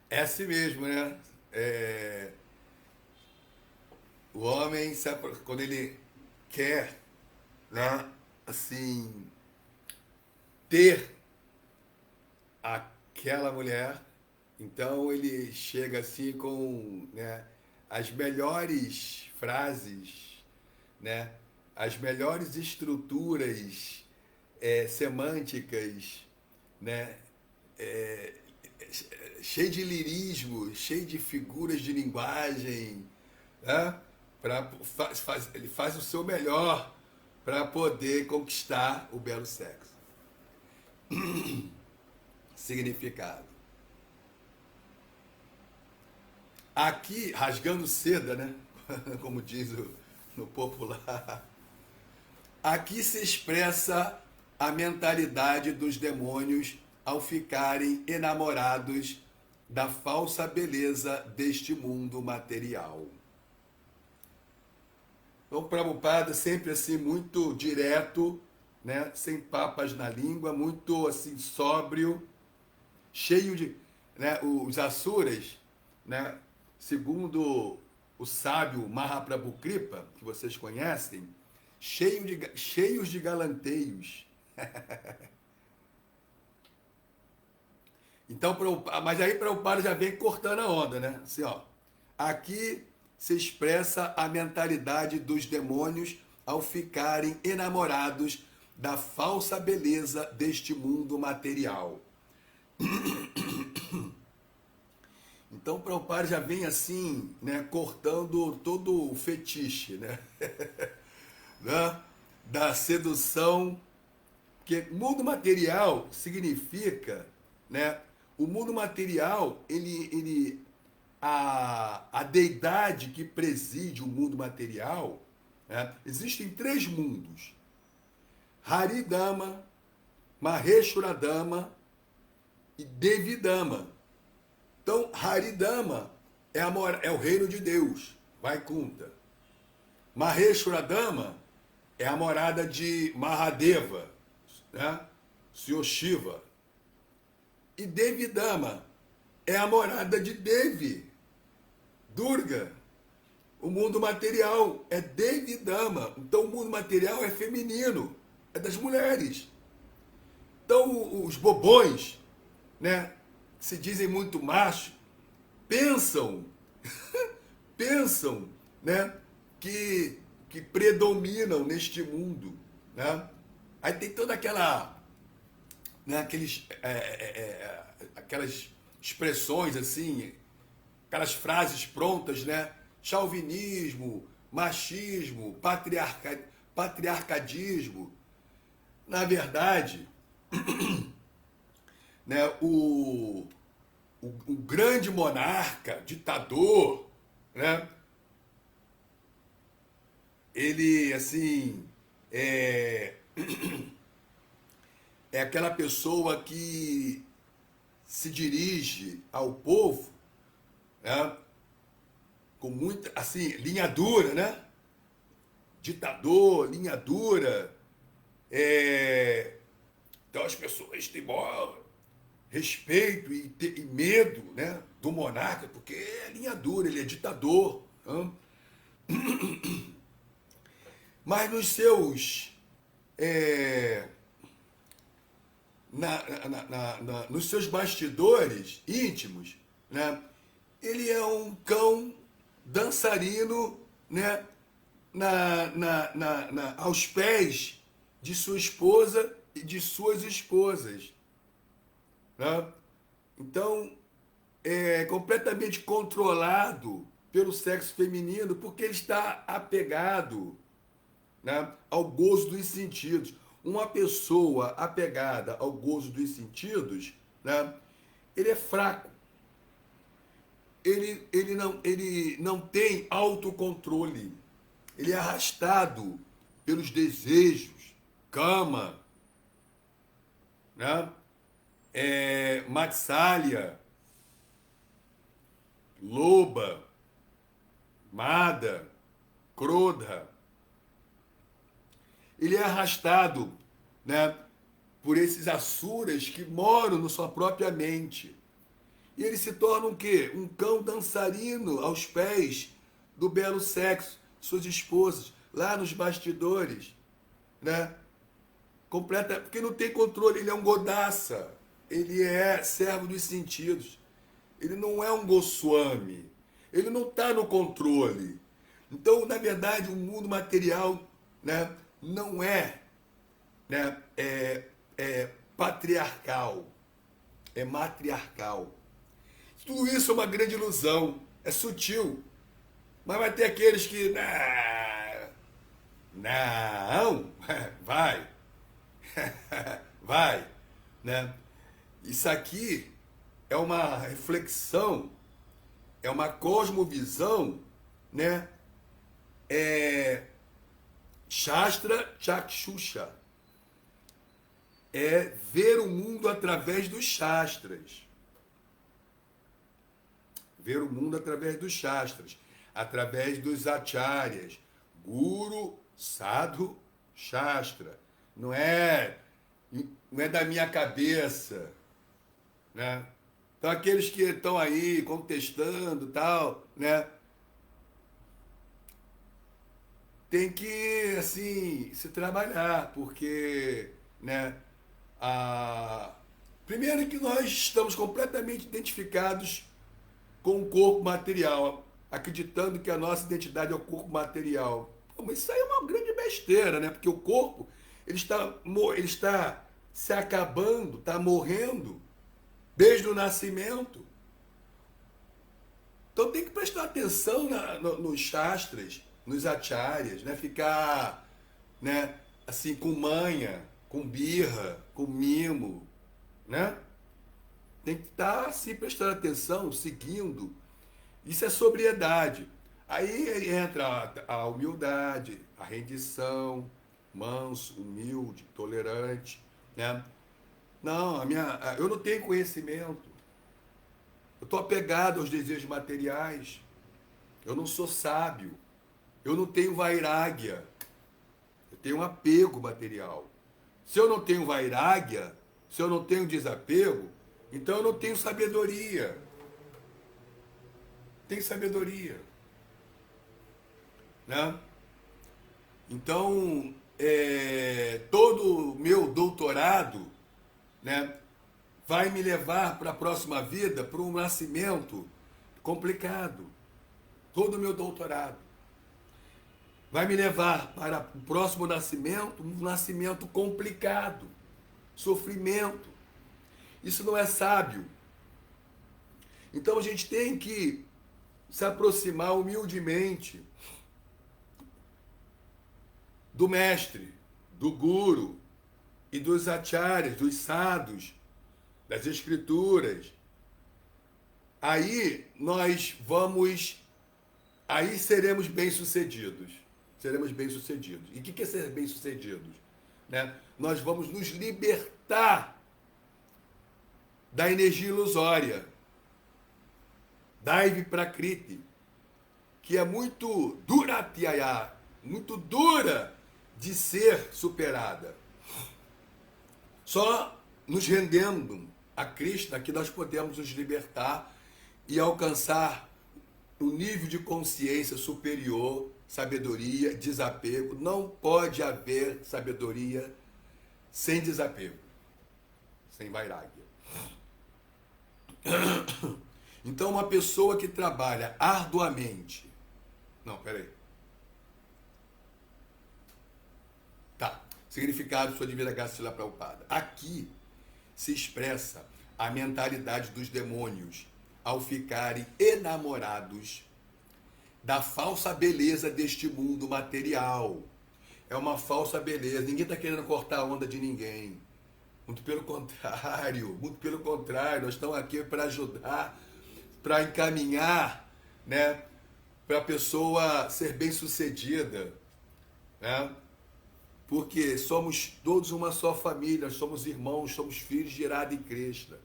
é assim mesmo, né? O homem, sabe, quando ele quer, né, assim, ter aquela mulher, então ele chega assim com, né, as melhores frases, né, as melhores estruturas semânticas, né, é, cheio de lirismo, cheio de figuras de linguagem, né? Ele faz o seu melhor para poder conquistar o belo sexo. Significado. Aqui, rasgando seda, né? Como diz no popular. Aqui se expressa a mentalidade dos demônios ao ficarem enamorados da falsa beleza deste mundo material. Então, o Prabhupada sempre assim, muito direto, né? Sem papas na língua, muito assim, sóbrio, cheio de... Né? Os asuras, né? Segundo o sábio Mahaprabhu Kripa, que vocês conhecem, cheios de galanteios. Então, mas aí Prabhupada já vem cortando a onda, né? Assim, ó, aqui se expressa a mentalidade dos demônios ao ficarem enamorados da falsa beleza deste mundo material. Então, Prabhupada já vem assim, né, cortando todo o fetiche, né? Né? Da sedução, porque mundo material significa, né? O mundo material, a deidade que preside o mundo material, né? Existem três mundos: Haridama, Maheshuradama e Devidama. Então, Haridama é o reino de Deus, Vaikunta. Maheshuradama é a morada de Mahadeva, né? Senhor Shiva. E Devidama é a morada de Devi, Durga. O mundo material é Devidama. Então, o mundo material é feminino, é das mulheres. Então, os bobões, né, que se dizem muito machos, pensam, pensam, né, que predominam neste mundo, né? Aí tem toda aquela, né, aquelas expressões assim, aquelas frases prontas, né? Chauvinismo, machismo, patriarcadismo. Na verdade, né, o grande monarca, ditador, né? Ele, assim, é aquela pessoa que se dirige ao povo, né, com muita, assim, linha dura, né? Ditador, linha dura. Então as pessoas têm maior respeito e medo, né, do monarca, porque é linha dura, ele é ditador. Né? Mas nos seus... nos seus bastidores íntimos, né, ele é um cão dançarino, né, aos pés de sua esposa e de suas esposas. Né? Então, é completamente controlado pelo sexo feminino, porque ele está apegado, né, ao gozo dos sentidos. Uma pessoa apegada ao gozo dos sentidos, né, ele é fraco. Ele não tem autocontrole. Ele é arrastado pelos desejos, cama, né, Matsalya, Loba, Mada, Krodha. Ele é arrastado, né, por esses asuras que moram na sua própria mente. E ele se torna um quê? Um cão dançarino aos pés do belo sexo, suas esposas, lá nos bastidores, né? Porque não tem controle, ele é um Godaça, ele é servo dos sentidos, ele não é um Goswami, ele não está no controle. Então, na verdade, o mundo material, né, não é, né, patriarcal, é matriarcal. Tudo isso é uma grande ilusão, é sutil, mas vai ter aqueles que, não, vai, vai, né? Isso aqui é uma reflexão, é uma cosmovisão, né? Shastra Chakshusha. É ver o mundo através dos Shastras. Ver o mundo através dos Shastras, através dos Acharyas, Guru, Sadhu, Shastra. Não é, não é da minha cabeça, né? Então aqueles que estão aí contestando tal, né? Tem que, assim, se trabalhar, porque, né? A... Primeiro que nós estamos completamente identificados com o corpo material, acreditando que a nossa identidade é o corpo material. Pô, mas isso aí é uma grande besteira, né? Porque o corpo ele está se acabando, está morrendo desde o nascimento. Então tem que prestar atenção nos shastras, nos acharyas, né? Ficar, né? Assim, com manha, com birra, com mimo, né? Tem que estar assim prestando atenção, seguindo. Isso é sobriedade. Aí entra a humildade, a rendição, manso, humilde, tolerante, né? Não, eu não tenho conhecimento. Eu estou apegado aos desejos materiais. Eu não sou sábio. Eu não tenho vairagya. Eu tenho um apego material. Se eu não tenho vairagya, se eu não tenho desapego, então eu não tenho sabedoria. Tem sabedoria, né? Então, todo o meu doutorado, né, vai me levar para a próxima vida, para um nascimento complicado. Todo o meu doutorado vai me levar para o próximo nascimento, um nascimento complicado, sofrimento. Isso não é sábio. Então a gente tem que se aproximar humildemente do mestre, do guru e dos acharyas, dos sadhus, das escrituras. Aí aí seremos bem-sucedidos. Seremos bem-sucedidos. E o que é ser bem-sucedidos? Né? Nós vamos nos libertar da energia ilusória, Daivi Prakriti, que é muito duratyaya, muito dura de ser superada. Só nos rendendo a Krishna que nós podemos nos libertar e alcançar o nível de consciência superior, sabedoria, desapego. Não pode haver sabedoria sem desapego, sem vairagya. Então, uma pessoa que trabalha arduamente... Não, peraí. Tá. Significado de sua divina graça Srila Prabhupada. Aqui se expressa a mentalidade dos demônios ao ficarem enamorados da falsa beleza deste mundo material. É uma falsa beleza. Ninguém está querendo cortar a onda de ninguém. Muito pelo contrário. Nós estamos aqui para ajudar, para encaminhar, né, para a pessoa ser bem-sucedida, né? Porque somos todos uma só família, somos irmãos, somos filhos de Irada e Krishna.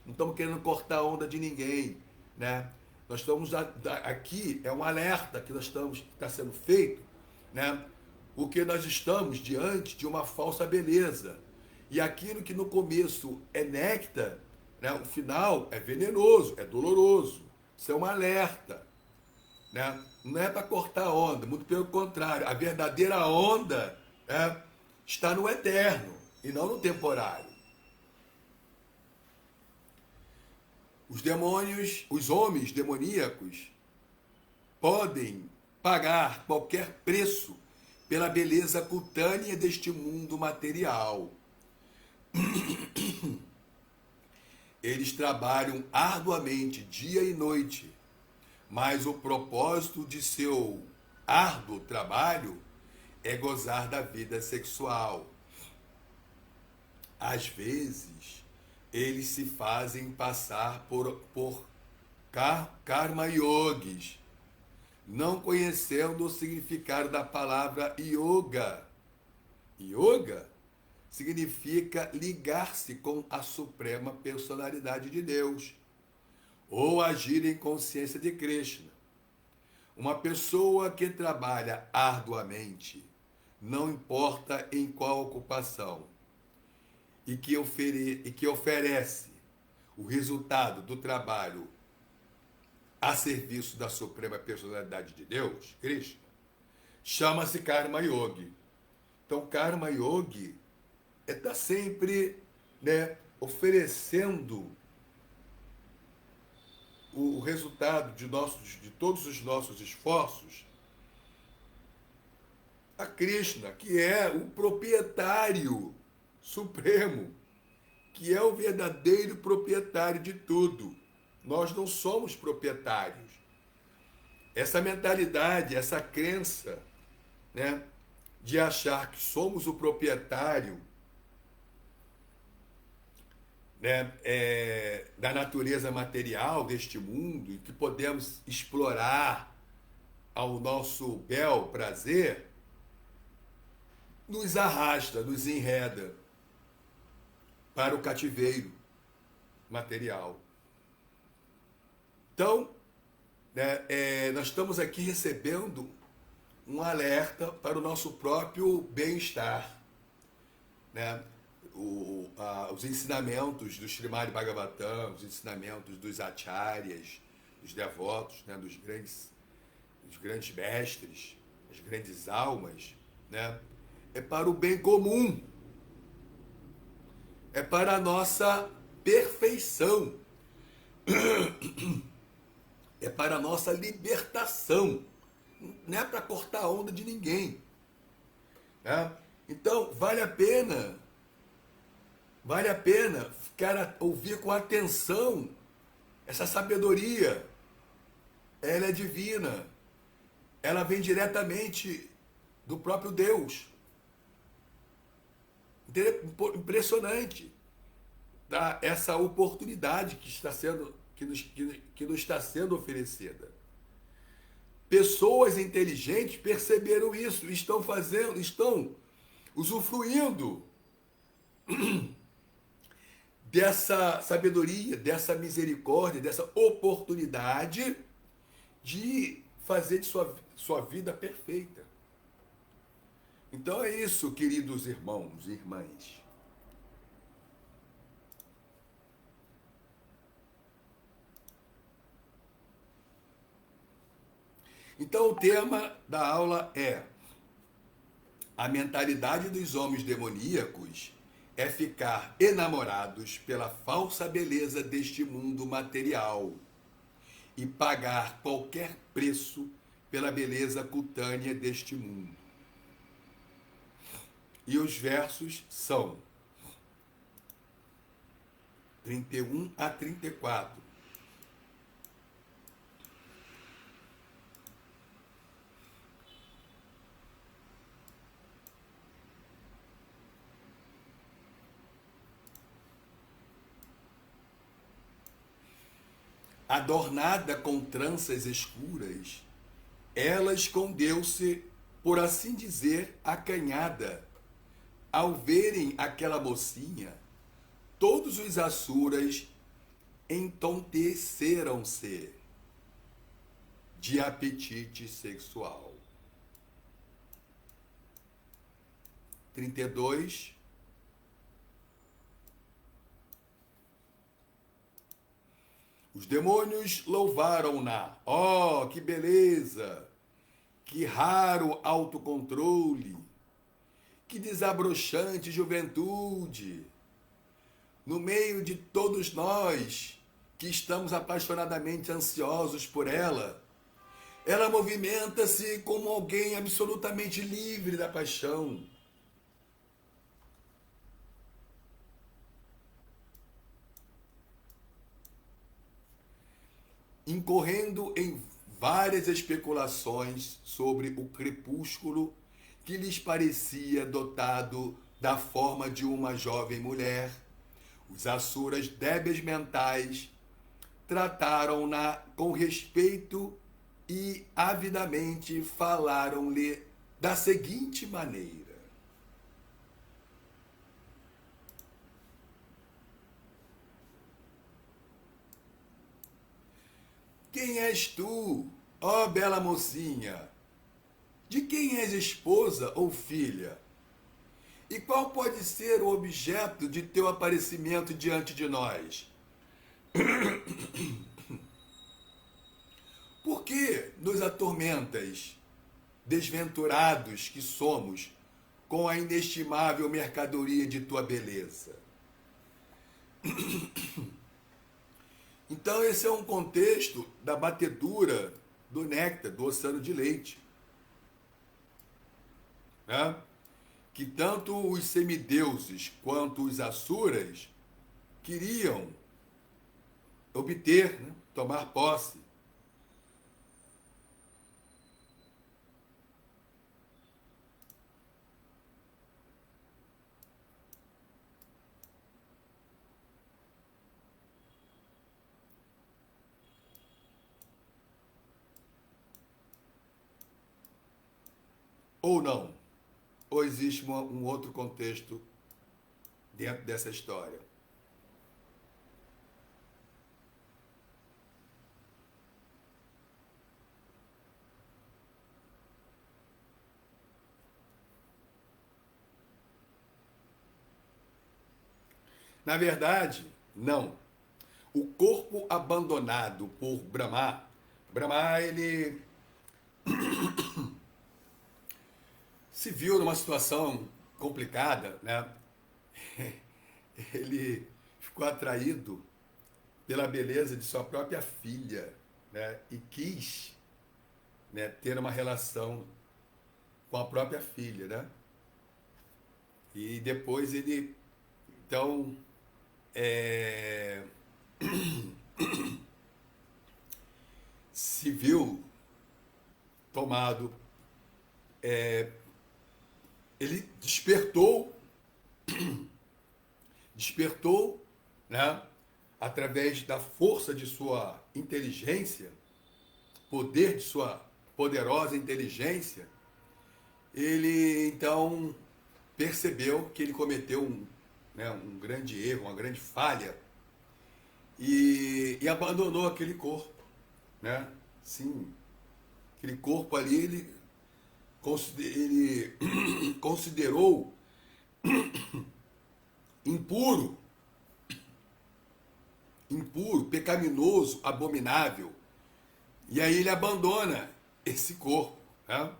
Não estamos querendo cortar a onda de ninguém, né? Nós estamos aqui, é um alerta que está sendo feito, né? Porque nós estamos diante de uma falsa beleza. E aquilo que no começo é néctar, né? O final é venenoso, é doloroso. Isso é um alerta, né? Não é para cortar a onda, muito pelo contrário. A verdadeira onda, né, está no eterno e não no temporário. Os demônios, os homens demoníacos, podem pagar qualquer preço pela beleza cutânea deste mundo material. Eles trabalham arduamente dia e noite, mas o propósito de seu árduo trabalho é gozar da vida sexual. Às vezes, eles se fazem passar por karma yogis, não conhecendo o significado da palavra yoga. Yoga significa ligar-se com a suprema personalidade de Deus, ou agir em consciência de Krishna. Uma pessoa que trabalha arduamente, não importa em qual ocupação, e que oferece o resultado do trabalho a serviço da Suprema Personalidade de Deus, Krishna, chama-se Karma Yogi. Então, Karma Yogi está sempre, né, oferecendo o resultado de todos os nossos esforços a Krishna, que é o proprietário supremo, que é o verdadeiro proprietário de tudo. Nós não somos proprietários. Essa mentalidade, essa crença, né, de achar que somos o proprietário, né, da natureza material deste mundo e que podemos explorar ao nosso bel prazer, nos arrasta, nos enreda para o cativeiro material. Então, né, nós estamos aqui recebendo um alerta para o nosso próprio bem-estar, né? Os ensinamentos do Srimad Bhagavatam, os ensinamentos dos acharyas, dos devotos, né? dos grandes mestres, as grandes almas, né? É para o bem comum, é para a nossa perfeição, é para a nossa libertação, não é para cortar a onda de ninguém, né? Então, vale a pena ouvir com atenção essa sabedoria. Ela é divina, ela vem diretamente do próprio Deus. Impressionante, tá? Essa oportunidade que nos está sendo oferecida. Pessoas inteligentes perceberam isso, estão usufruindo dessa sabedoria, dessa misericórdia, dessa oportunidade de fazer de sua vida perfeita. Então é isso, queridos irmãos e irmãs. Então o tema da aula é: a mentalidade dos homens demoníacos é ficar enamorados pela falsa beleza deste mundo material e pagar qualquer preço pela beleza cutânea deste mundo. E os versos são 31 a 34. Adornada com tranças escuras, ela escondeu-se, por assim dizer, acanhada. Ao verem aquela mocinha, todos os asuras entonteceram-se de apetite sexual. 32. Os demônios louvaram-na. Oh, que beleza! Que raro autocontrole! Que desabrochante juventude! No meio de todos nós que estamos apaixonadamente ansiosos por ela, ela movimenta-se como alguém absolutamente livre da paixão. Incorrendo em várias especulações sobre o crepúsculo que lhes parecia dotado da forma de uma jovem mulher, os asuras débeis mentais trataram-na com respeito e avidamente falaram-lhe da seguinte maneira: quem és tu, Ó bela mocinha, de quem és esposa ou filha? E qual pode ser o objeto de teu aparecimento diante de nós? Por que nos atormentas, desventurados que somos, com a inestimável mercadoria de tua beleza? Então, esse é um contexto da batedura do néctar, do oceano de leite, né? Que tanto os semideuses quanto os asuras queriam obter, né? Tomar posse. Ou não? Ou existe um outro contexto dentro dessa história? Na verdade, não. O corpo abandonado por Brahma, Brahma ele se viu numa situação complicada, né? Ele ficou atraído pela beleza de sua própria filha, né? E quis, né, ter uma relação com a própria filha, né? E depois ele, então, é, se viu tomado, ele despertou, né, através da força de sua inteligência, poder de sua poderosa inteligência, ele então percebeu que ele cometeu né, um grande erro, uma grande falha e abandonou aquele corpo, né? Sim, aquele corpo ali ele considerou impuro, pecaminoso, abominável. E aí ele abandona esse corpo, né?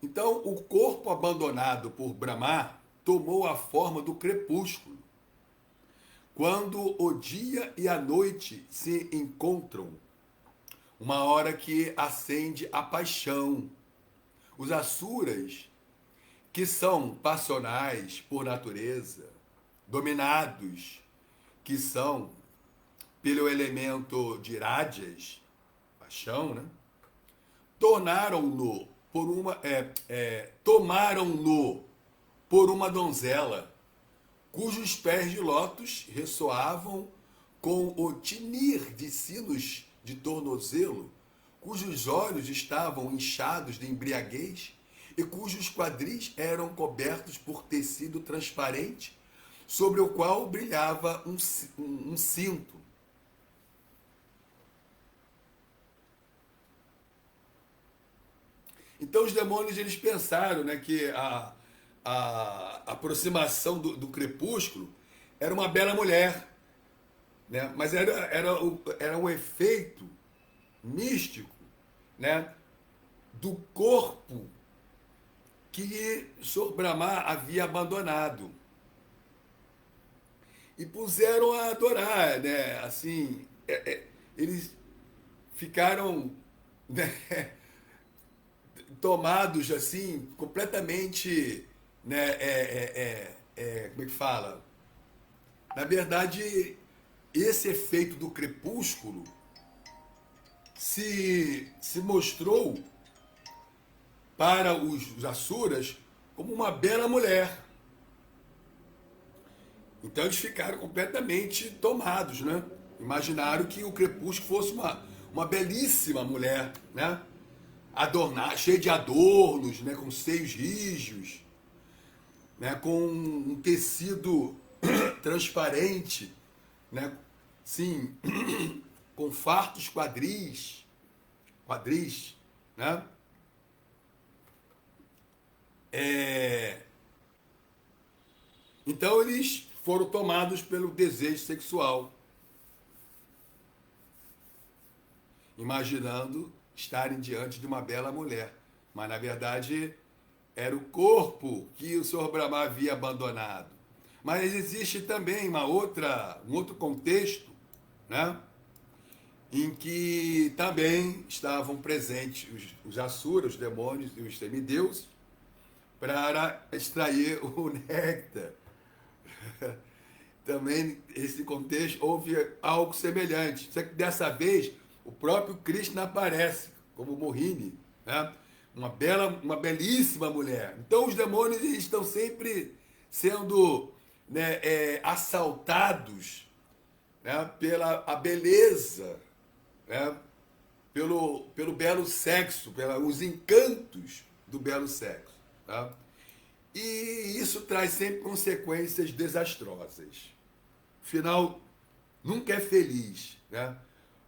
Então, o corpo abandonado por Brahma tomou a forma do crepúsculo. Quando o dia e a noite se encontram, uma hora que acende a paixão. Os asuras, que são passionais por natureza, dominados, que são pelo elemento de rádias, paixão, né? Tomaram-no por uma donzela, cujos pés de lótus ressoavam com o tinir de sinos de tornozelo, cujos olhos estavam inchados de embriaguez e cujos quadris eram cobertos por tecido transparente, sobre o qual brilhava um cinto. Então os demônios eles pensaram, né, que a aproximação do crepúsculo era uma bela mulher, né, mas era um efeito místico, né, do corpo que Sr. Brahma havia abandonado. E puseram a adorar, né, assim, eles ficaram, né, tomados assim, completamente, né, como é que fala? Na verdade, esse efeito do crepúsculo se mostrou para os asuras como uma bela mulher. Então eles ficaram completamente tomados, né? Imaginaram que o crepúsculo fosse uma belíssima mulher, né? Adornar, cheia de adornos, né? Com seios rígidos, né? Com um tecido transparente, né? Sim, com fartos quadris, quadris, né? Então eles foram tomados pelo desejo sexual, imaginando estarem diante de uma bela mulher. Mas na verdade era o corpo que o Senhor Brahma havia abandonado. Mas existe também um outro contexto, né? Em que também estavam presentes os asuras, os demônios e os semideuses, para extrair o néctar. Também, nesse contexto, houve algo semelhante. Só que dessa vez, o próprio Krishna aparece como Mohini, né? Uma belíssima mulher. Então, os demônios estão sempre sendo, né, assaltados, né, pela a beleza, né, pelo belo sexo, pelos encantos do belo sexo. Tá? E isso traz sempre consequências desastrosas. O final nunca é feliz, né?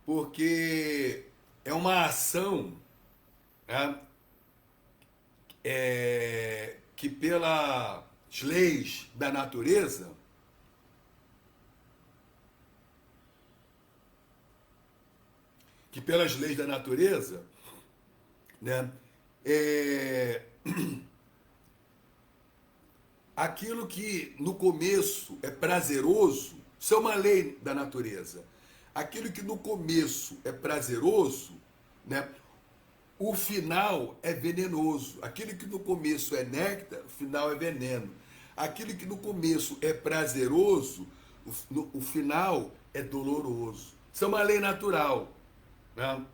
Porque é uma ação, né, que pelas leis da natureza, né, é, aquilo que no começo é prazeroso, isso é uma lei da natureza. Aquilo que no começo é prazeroso, né, o final é venenoso. Aquilo que no começo é néctar, o final é veneno. Aquilo que no começo é prazeroso, o final é doloroso. Isso é uma lei natural, né?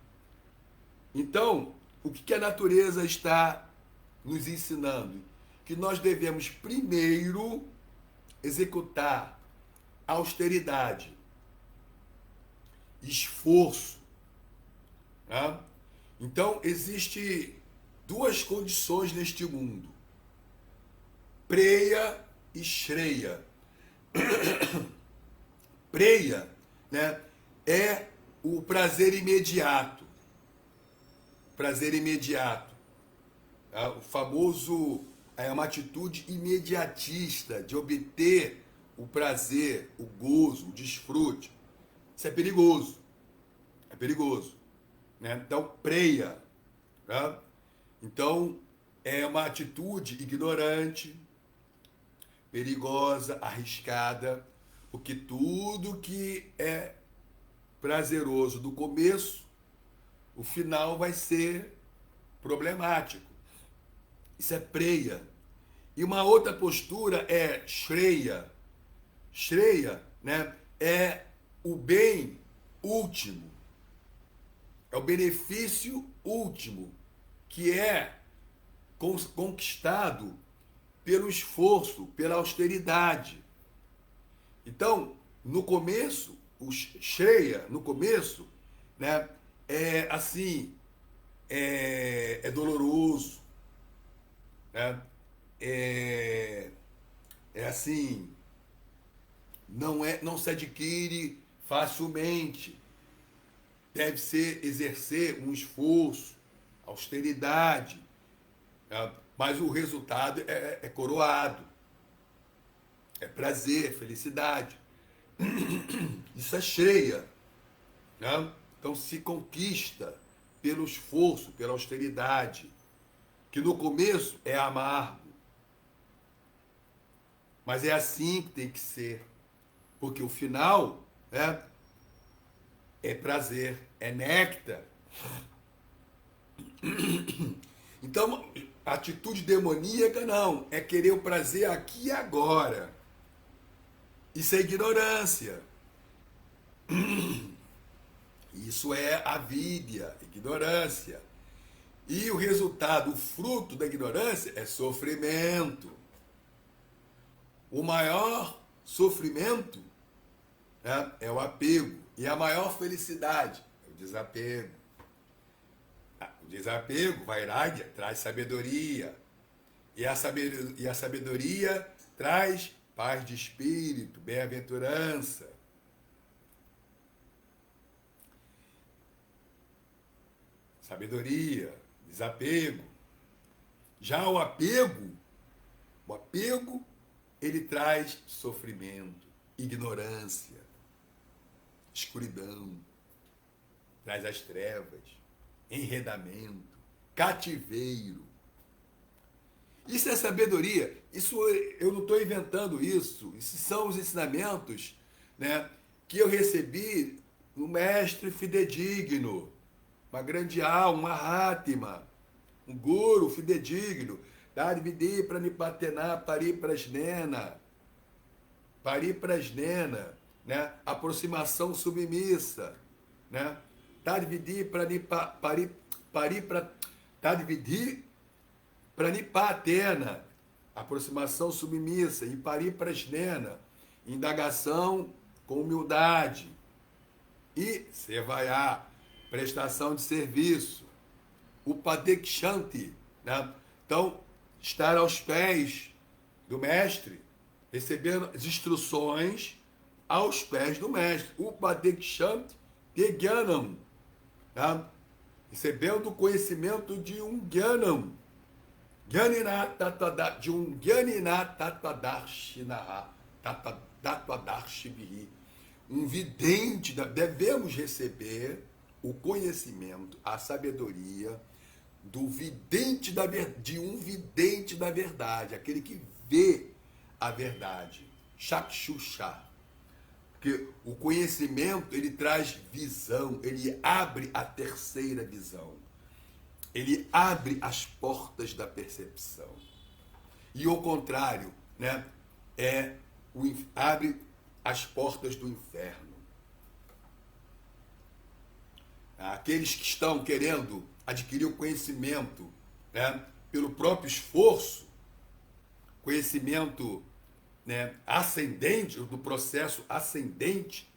Então, o que a natureza está nos ensinando? Que nós devemos primeiro executar austeridade, esforço, né? Então, existe duas condições neste mundo: preia e shreya. Preia, né, é o prazer imediato. Prazer imediato. Tá? O famoso é uma atitude imediatista de obter o prazer, o gozo, o desfrute. Isso é perigoso. É perigoso. Né? Então, preia. Tá? Então, é uma atitude ignorante, perigosa, arriscada, porque tudo que é prazeroso do começo, o final vai ser problemático. Isso é preia. E uma outra postura é shreya. Shreya, né, é o bem último, é o benefício último, que é conquistado pelo esforço, pela austeridade. Então, no começo, o shreya, no começo, né, é assim, é doloroso, né? É, é assim, não se adquire facilmente. Deve ser exercer um esforço, austeridade, né? Mas o resultado é coroado, é prazer, é felicidade. Isso é cheia, né? Então se conquista pelo esforço, pela austeridade, que no começo é amargo, mas é assim que tem que ser, porque o final, né, é prazer, é néctar. Então, a atitude demoníaca não, é querer o prazer aqui e agora. Isso é ignorância. Isso é avídia, ignorância. E o resultado, o fruto da ignorância é sofrimento. O maior sofrimento, né, é o apego. E a maior felicidade é o desapego. O desapego, vairagya, traz sabedoria. E a sabedoria traz paz de espírito, bem-aventurança. sabedoria, desapego. Já o apego, ele traz sofrimento, ignorância, escuridão, traz as trevas, enredamento, cativeiro. Isso é sabedoria. Isso eu não estou inventando isso. Esses são os ensinamentos, né, que eu recebi do mestre fidedigno, uma grande alma, uma Mahatma, um guru fidedigno. Darvidi pranipatená pariprasnena. Pariprasnena, né? Aproximação submissa, né? Darvidi pranipatena, aproximação submissa. E pariprasnena, indagação com humildade. E sevaiá, prestação de serviço. Upadekshanti, né? Então, estar aos pés do mestre, recebendo as instruções aos pés do mestre. Upadekshanti Gyanam, tá? Recebendo o conhecimento de um Gyanam, de um Gyaninatatvadarshinaha, um vidente. Devemos receber o conhecimento, a sabedoria do vidente de um vidente da verdade, aquele que vê a verdade, Chakshusha. Porque o conhecimento, ele traz visão, ele abre a terceira visão. Ele abre as portas da percepção. E o contrário, né, abre as portas do inferno. Aqueles que estão querendo adquirir o conhecimento, né, pelo próprio esforço, conhecimento, né, ascendente, do processo ascendente,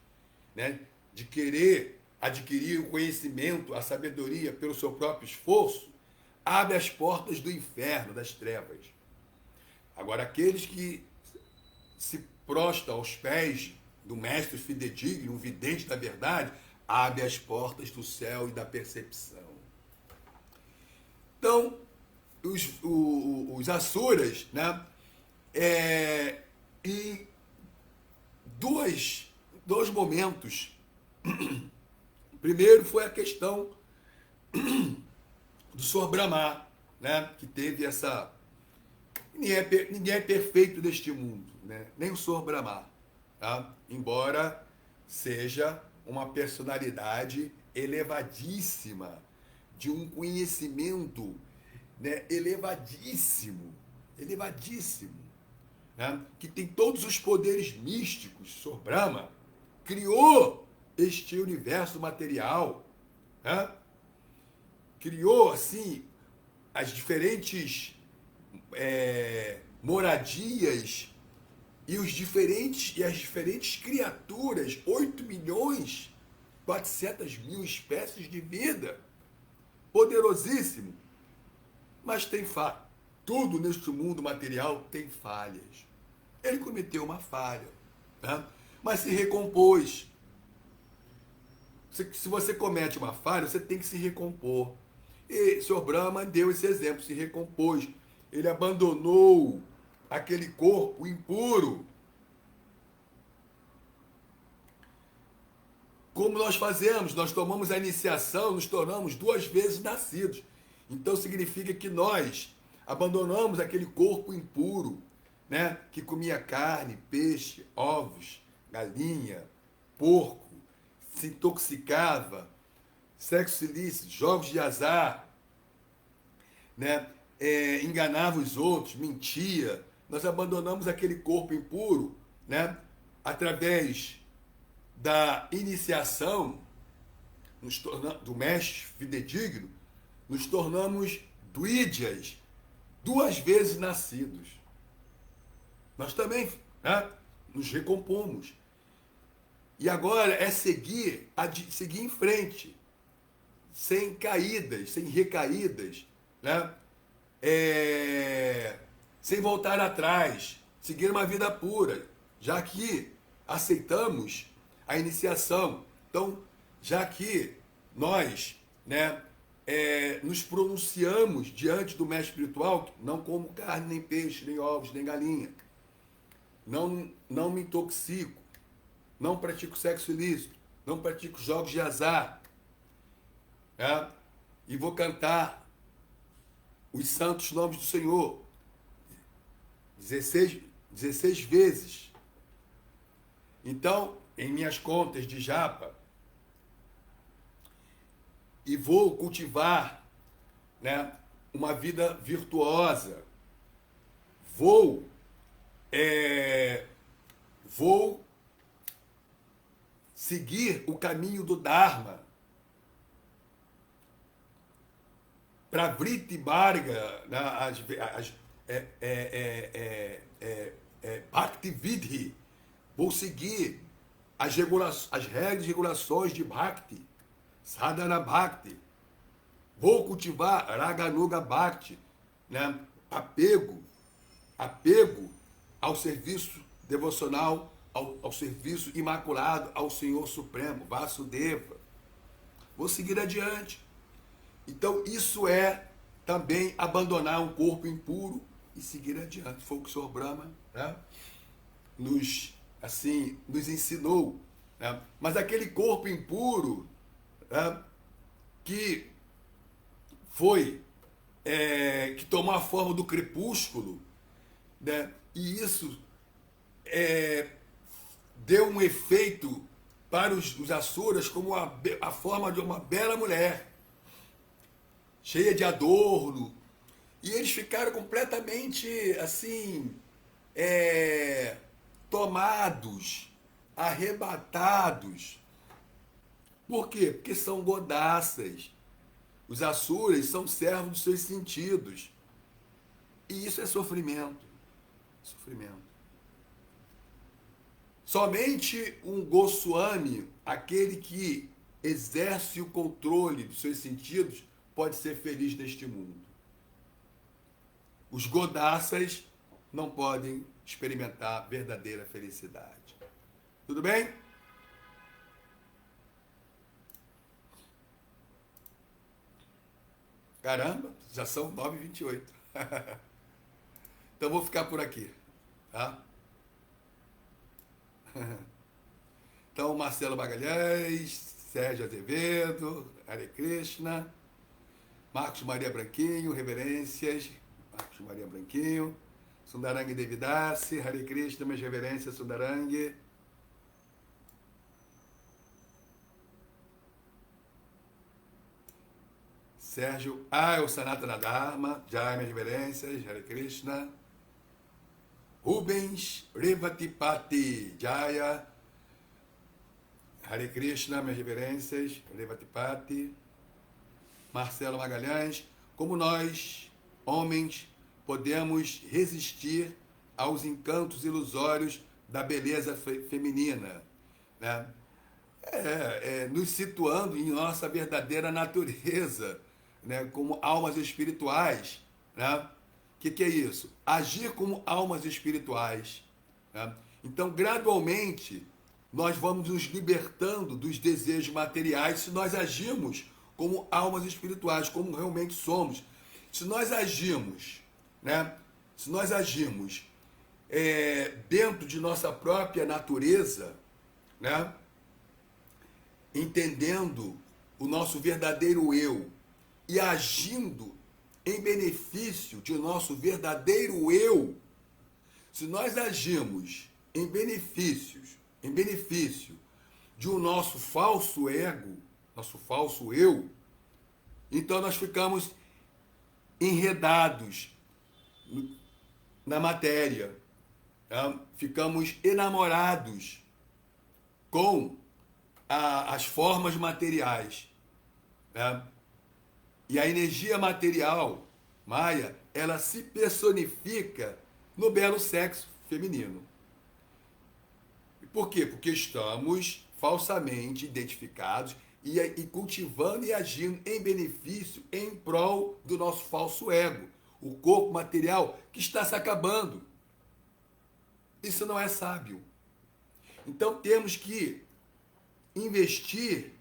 né, de querer adquirir o conhecimento, a sabedoria pelo seu próprio esforço, abre as portas do inferno, das trevas. Agora, aqueles que se prostam aos pés do mestre fidedigno, um vidente da verdade, abre as portas do céu e da percepção. Então, os asuras, né, em dois momentos. Primeiro foi a questão do Sr. Brahma, né, que teve essa... Ninguém é perfeito neste mundo, né, nem o Sr. Brahma, tá? Embora seja uma personalidade elevadíssima, de um conhecimento, né, elevadíssimo, né, que tem todos os poderes místicos. Sr. Brahma criou este universo material, né? Criou, assim, as diferentes moradias e as diferentes criaturas, 8.400.000 espécies de vida. Poderosíssimo. Mas tem falha. Tudo neste mundo material tem falhas. Ele cometeu uma falha, né, mas se recompôs. Se você comete uma falha, você tem que se recompor. E o Sr. Brahma deu esse exemplo, se recompôs. Ele abandonou aquele corpo impuro. Como nós fazemos? Nós tomamos a iniciação, nos tornamos 2 vezes nascidos. Então significa que nós abandonamos aquele corpo impuro, né, que comia carne, peixe, ovos, galinha, porco, se intoxicava, sexo ilícito, jogos de azar, né, enganava os outros, mentia. Nós abandonamos aquele corpo impuro, né, através da iniciação do mestre fidedigno, nos tornamos duídias, 2 vezes nascidos. Nós também, né, nos recompomos. E agora é seguir em frente, sem caídas, sem recaídas, né? Sem voltar atrás, seguir uma vida pura, já que aceitamos a iniciação. Então, já que nós, né, nos pronunciamos diante do mestre espiritual, não como carne, nem peixe, nem ovos, nem galinha. Não me intoxico, não pratico sexo ilícito, não pratico jogos de azar. E vou cantar os santos nomes do Senhor 16 vezes. Então, em minhas contas de japa, e vou cultivar, né, uma vida virtuosa. Vou seguir o caminho do Dharma. Para Vritti Marga, Bhakti Vidhi, vou seguir as regras e regulações de Bhakti, Sadhana Bhakti. Vou cultivar Raganuga Bhakti, né? Apego ao serviço devocional, ao serviço imaculado, ao Senhor Supremo, Vasudeva. Vou seguir adiante. Então, isso é também abandonar um corpo impuro e seguir adiante. Foi o que o Sr. Brahma, né, nos ensinou. Né? Mas aquele corpo impuro, né, que tomou a forma do crepúsculo, né, e isso deu um efeito para os asuras como a forma de uma bela mulher, cheia de adorno, e eles ficaram completamente assim, tomados, arrebatados. Por quê? Porque são godaças. Os asuras são servos dos seus sentidos. E isso é sofrimento. Sofrimento. Somente um Goswami, aquele que exerce o controle dos seus sentidos, pode ser feliz neste mundo. Os godaças não podem experimentar verdadeira felicidade. Tudo bem? Caramba, já são 9h28. Então vou ficar por aqui. Tá? Então, Marcelo Magalhães, Sérgio Azevedo, Hare Krishna, Marcos Maria Branquinho, reverências, Marcos Maria Branquinho, Sundarang Devidasi, Hare Krishna, minhas reverências, Sundarang. Sérgio, é o Sanatana Dharma, Jai, minhas reverências, Hare Krishna. Rubens Revatipati, Jaya, Hare Krishna, minhas reverências, Revatipati. Marcelo Magalhães, como nós, homens, podemos resistir aos encantos ilusórios da beleza feminina, né? Nos situando em nossa verdadeira natureza, né? Como almas espirituais, né? O que é isso? Agir como almas espirituais, né? Então, gradualmente, nós vamos nos libertando dos desejos materiais se nós agimos como almas espirituais, como realmente somos. Se nós agimos, né? Se nós agimos dentro de nossa própria natureza, né? Entendendo o nosso verdadeiro eu e agindo em benefício de nosso verdadeiro eu, se nós agimos em benefício de um nosso falso ego, nosso falso eu, então nós ficamos enredados na matéria, tá? Ficamos enamorados com as formas materiais, né? E a energia material, Maia, ela se personifica no belo sexo feminino. Por quê? Porque estamos falsamente identificados e cultivando e agindo em benefício, em prol do nosso falso ego, o corpo material que está se acabando. Isso não é sábio. Então temos que investir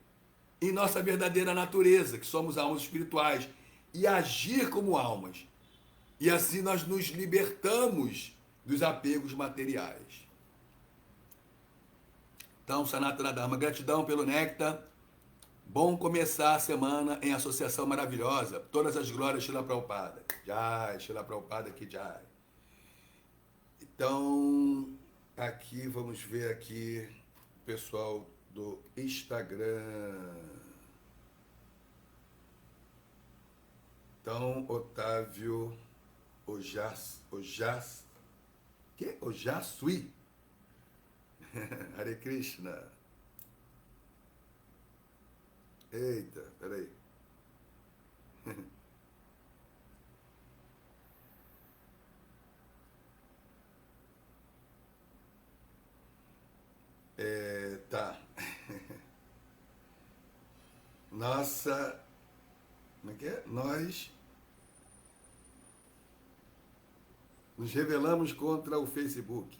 em nossa verdadeira natureza, que somos almas espirituais, e agir como almas. E assim nós nos libertamos dos apegos materiais. Então, Sanatana Dharma, gratidão pelo néctar. Bom começar a semana em associação maravilhosa. Todas as glórias, Shila Prabhupada. Jai, Shila Prabhupada que jai. Então, aqui, vamos ver aqui o pessoal do Instagram. Então, Otávio Ojasui. Hare Krishna. Eita, peraí. Tá. Nossa. Como é que é? Nós nos rebelamos contra o Facebook.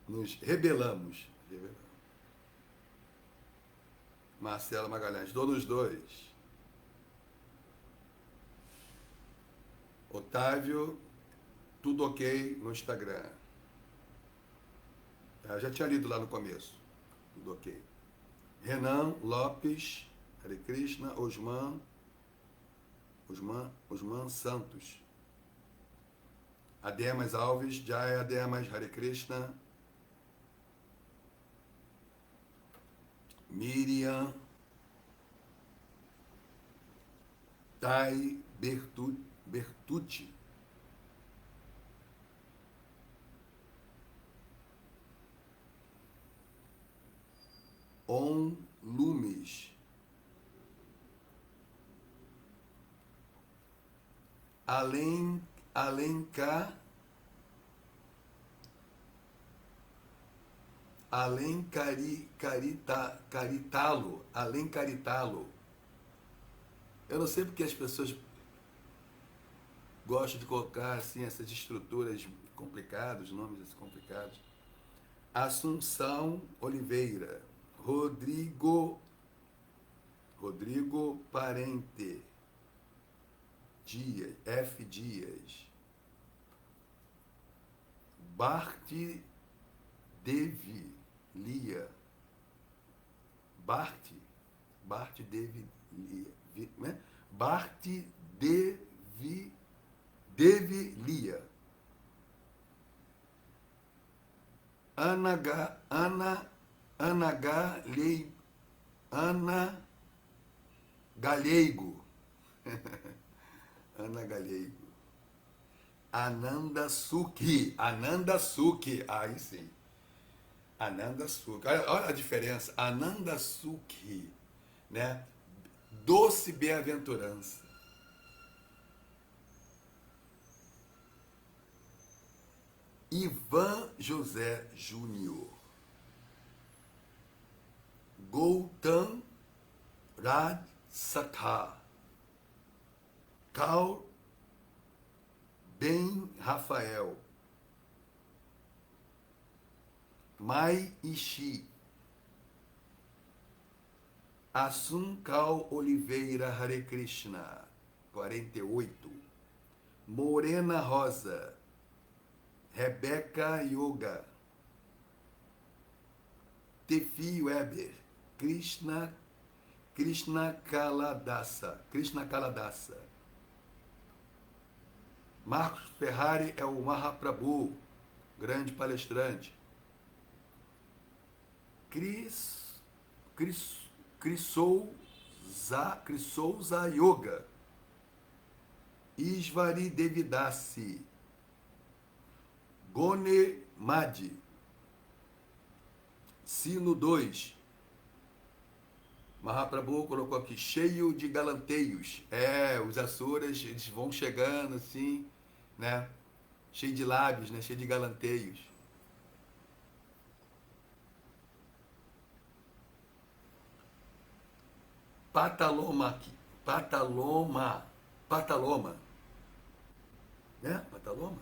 Nos rebelamos. Marcelo Magalhães, dou nos dois. Otávio, tudo ok no Instagram. Já tinha lido lá no começo. Tudo ok. Renan Lopes, Hare Krishna, Osman Santos. Ademas Alves, Jai Ademas, Hare Krishna. Miriam Tai Bertucci. On Lumes. Caritalo. Eu não sei porque as pessoas gostam de colocar assim essas estruturas complicadas, nomes assim complicados. Assunção Oliveira. Rodrigo Parente. Dias, F. Dias. Bart Devi Lia. Bart Devi Lia. Né? Bart Devi Lia. Ana Galego. Ana Galego. Ananda Suki. Aí sim. Ananda Suki. Olha a diferença. Ananda Suki, né? Doce bem-aventurança. Ivan José Júnior. Gautam Raj Satha. Carl Ben Rafael. Mai Ishi. Assun Cal Oliveira Hare Krishna, 48. Morena Rosa. Rebeca Yoga. Tefi Weber. Krishna Kaladasa. Marcos Ferrari é o Mahaprabhu, grande palestrante. Souza Yoga. Isvari Devidasi. Gone Madi. Sino 2. Mahaprabhu colocou aqui, cheio de galanteios. Os asuras, eles vão chegando assim, né? Cheio de lábios, né? Cheio de galanteios. Pataloma. Né? Pataloma?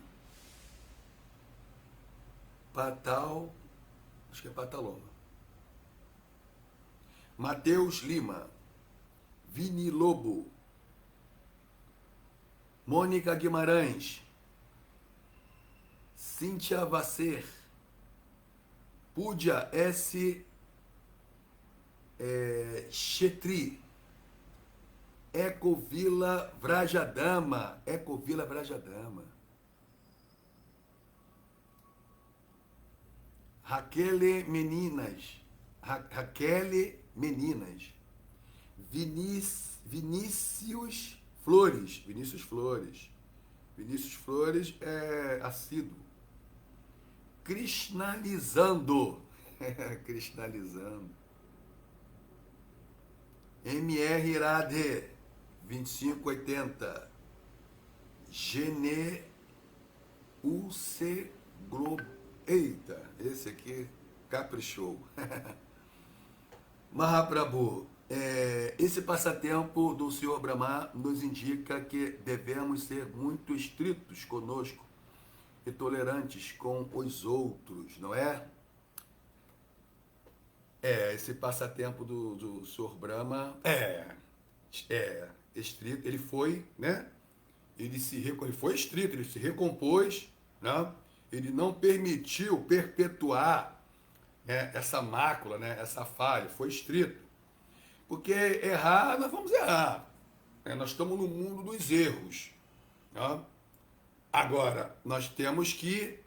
Acho que é Pataloma. Matheus Lima, Vini Lobo, Mônica Guimarães, Cíntia Vasser, Púdia S. Chetri, Ecovila Vrajadama, Raquel Meninas, Vinícius Flores é assíduo, Krishnalizando, MR Irade, 2580, Gene UC Globo. Eita, esse aqui caprichou. Mahaprabhu, esse passatempo do Senhor Brahma nos indica que devemos ser muito estritos conosco e tolerantes com os outros, não é? Esse passatempo do Senhor Brahma é estrito, ele foi, né? Ele foi estrito, ele se recompôs, né? Ele não permitiu perpetuar, né, essa mácula, né, essa falha, foi estrito. Porque errar, nós vamos errar. Nós estamos no mundo dos erros. Né? Agora, nós temos que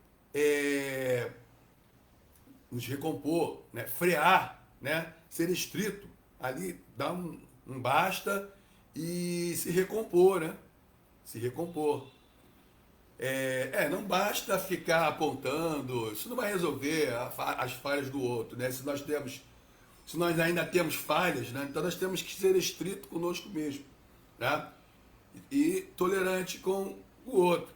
nos recompor, né, frear, né, ser estrito, ali, dar um basta e se recompor, né? Se recompor. Não basta ficar apontando, isso não vai resolver as falhas do outro, né? Se nós ainda temos falhas, né? Então nós temos que ser estrito conosco mesmo, né? E tolerante com o outro,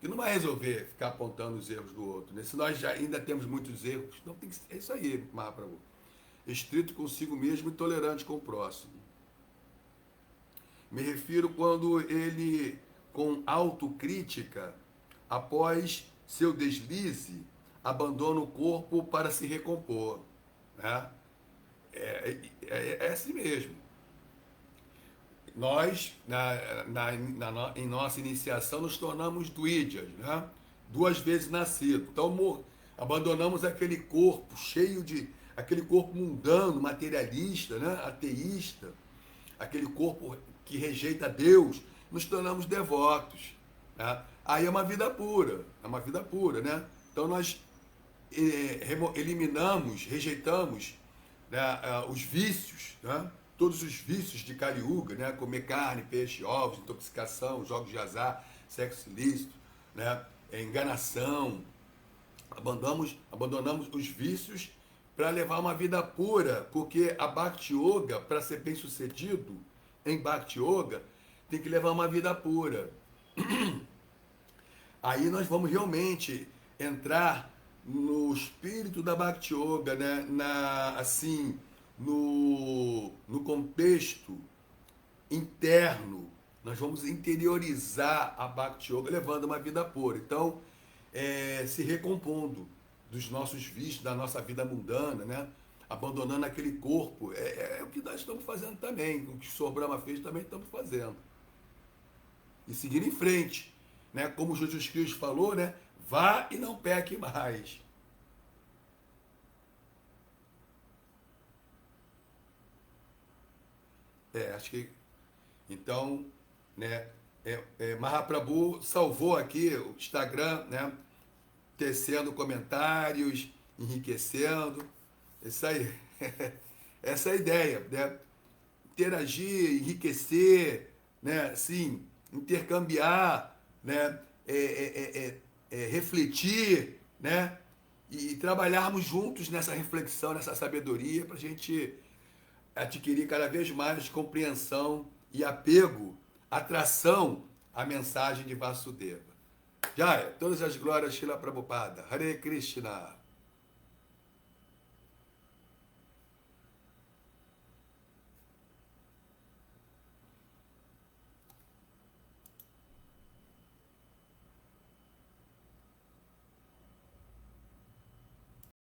que não vai resolver ficar apontando os erros do outro, né? Se nós ainda temos muitos erros, não tem que ser, é isso aí, Mahaprabhu. Estrito consigo mesmo e tolerante com o próximo. Me refiro quando ele, com autocrítica, após seu deslize, abandona o corpo para se recompor. Né? É assim mesmo. Nós, em nossa iniciação, nos tornamos Dvidyas, né? 2 vezes nascidos. Então, abandonamos aquele corpo aquele corpo mundano, materialista, né? Ateísta, aquele corpo que rejeita Deus, nos tornamos devotos. Né? Aí é uma vida pura, né? Então nós eliminamos, rejeitamos, né, os vícios, né? Todos os vícios de Kali Yuga, né? Comer carne, peixe, ovos, intoxicação, jogos de azar, sexo ilícito, né? Enganação. Abandonamos os vícios para levar uma vida pura, porque a Bhakti Yoga, para ser bem sucedido em Bhakti Yoga, tem que levar uma vida pura. Aí nós vamos realmente entrar no espírito da Bhakti Yoga, né? No contexto interno. Nós vamos interiorizar a Bhakti Yoga levando uma vida pura. Então, se recompondo dos nossos vícios, da nossa vida mundana, né? Abandonando aquele corpo. É o que nós estamos fazendo também. O que o Senhor Brahma fez também estamos fazendo. E seguir em frente. Né? Como Jesus Cristo falou, né? Vá e não peque mais. Acho que... Então, né? Mahaprabhu salvou aqui o Instagram, né? Tecendo comentários, enriquecendo. Isso aí. Essa é a ideia, né? Interagir, enriquecer, né? Assim, intercambiar, né? Refletir, né? E trabalharmos juntos nessa reflexão, nessa sabedoria, para a gente adquirir cada vez mais compreensão e apego, atração à mensagem de Vasudeva. Jai, todas as glórias, Srila Prabhupada. Hare Krishna.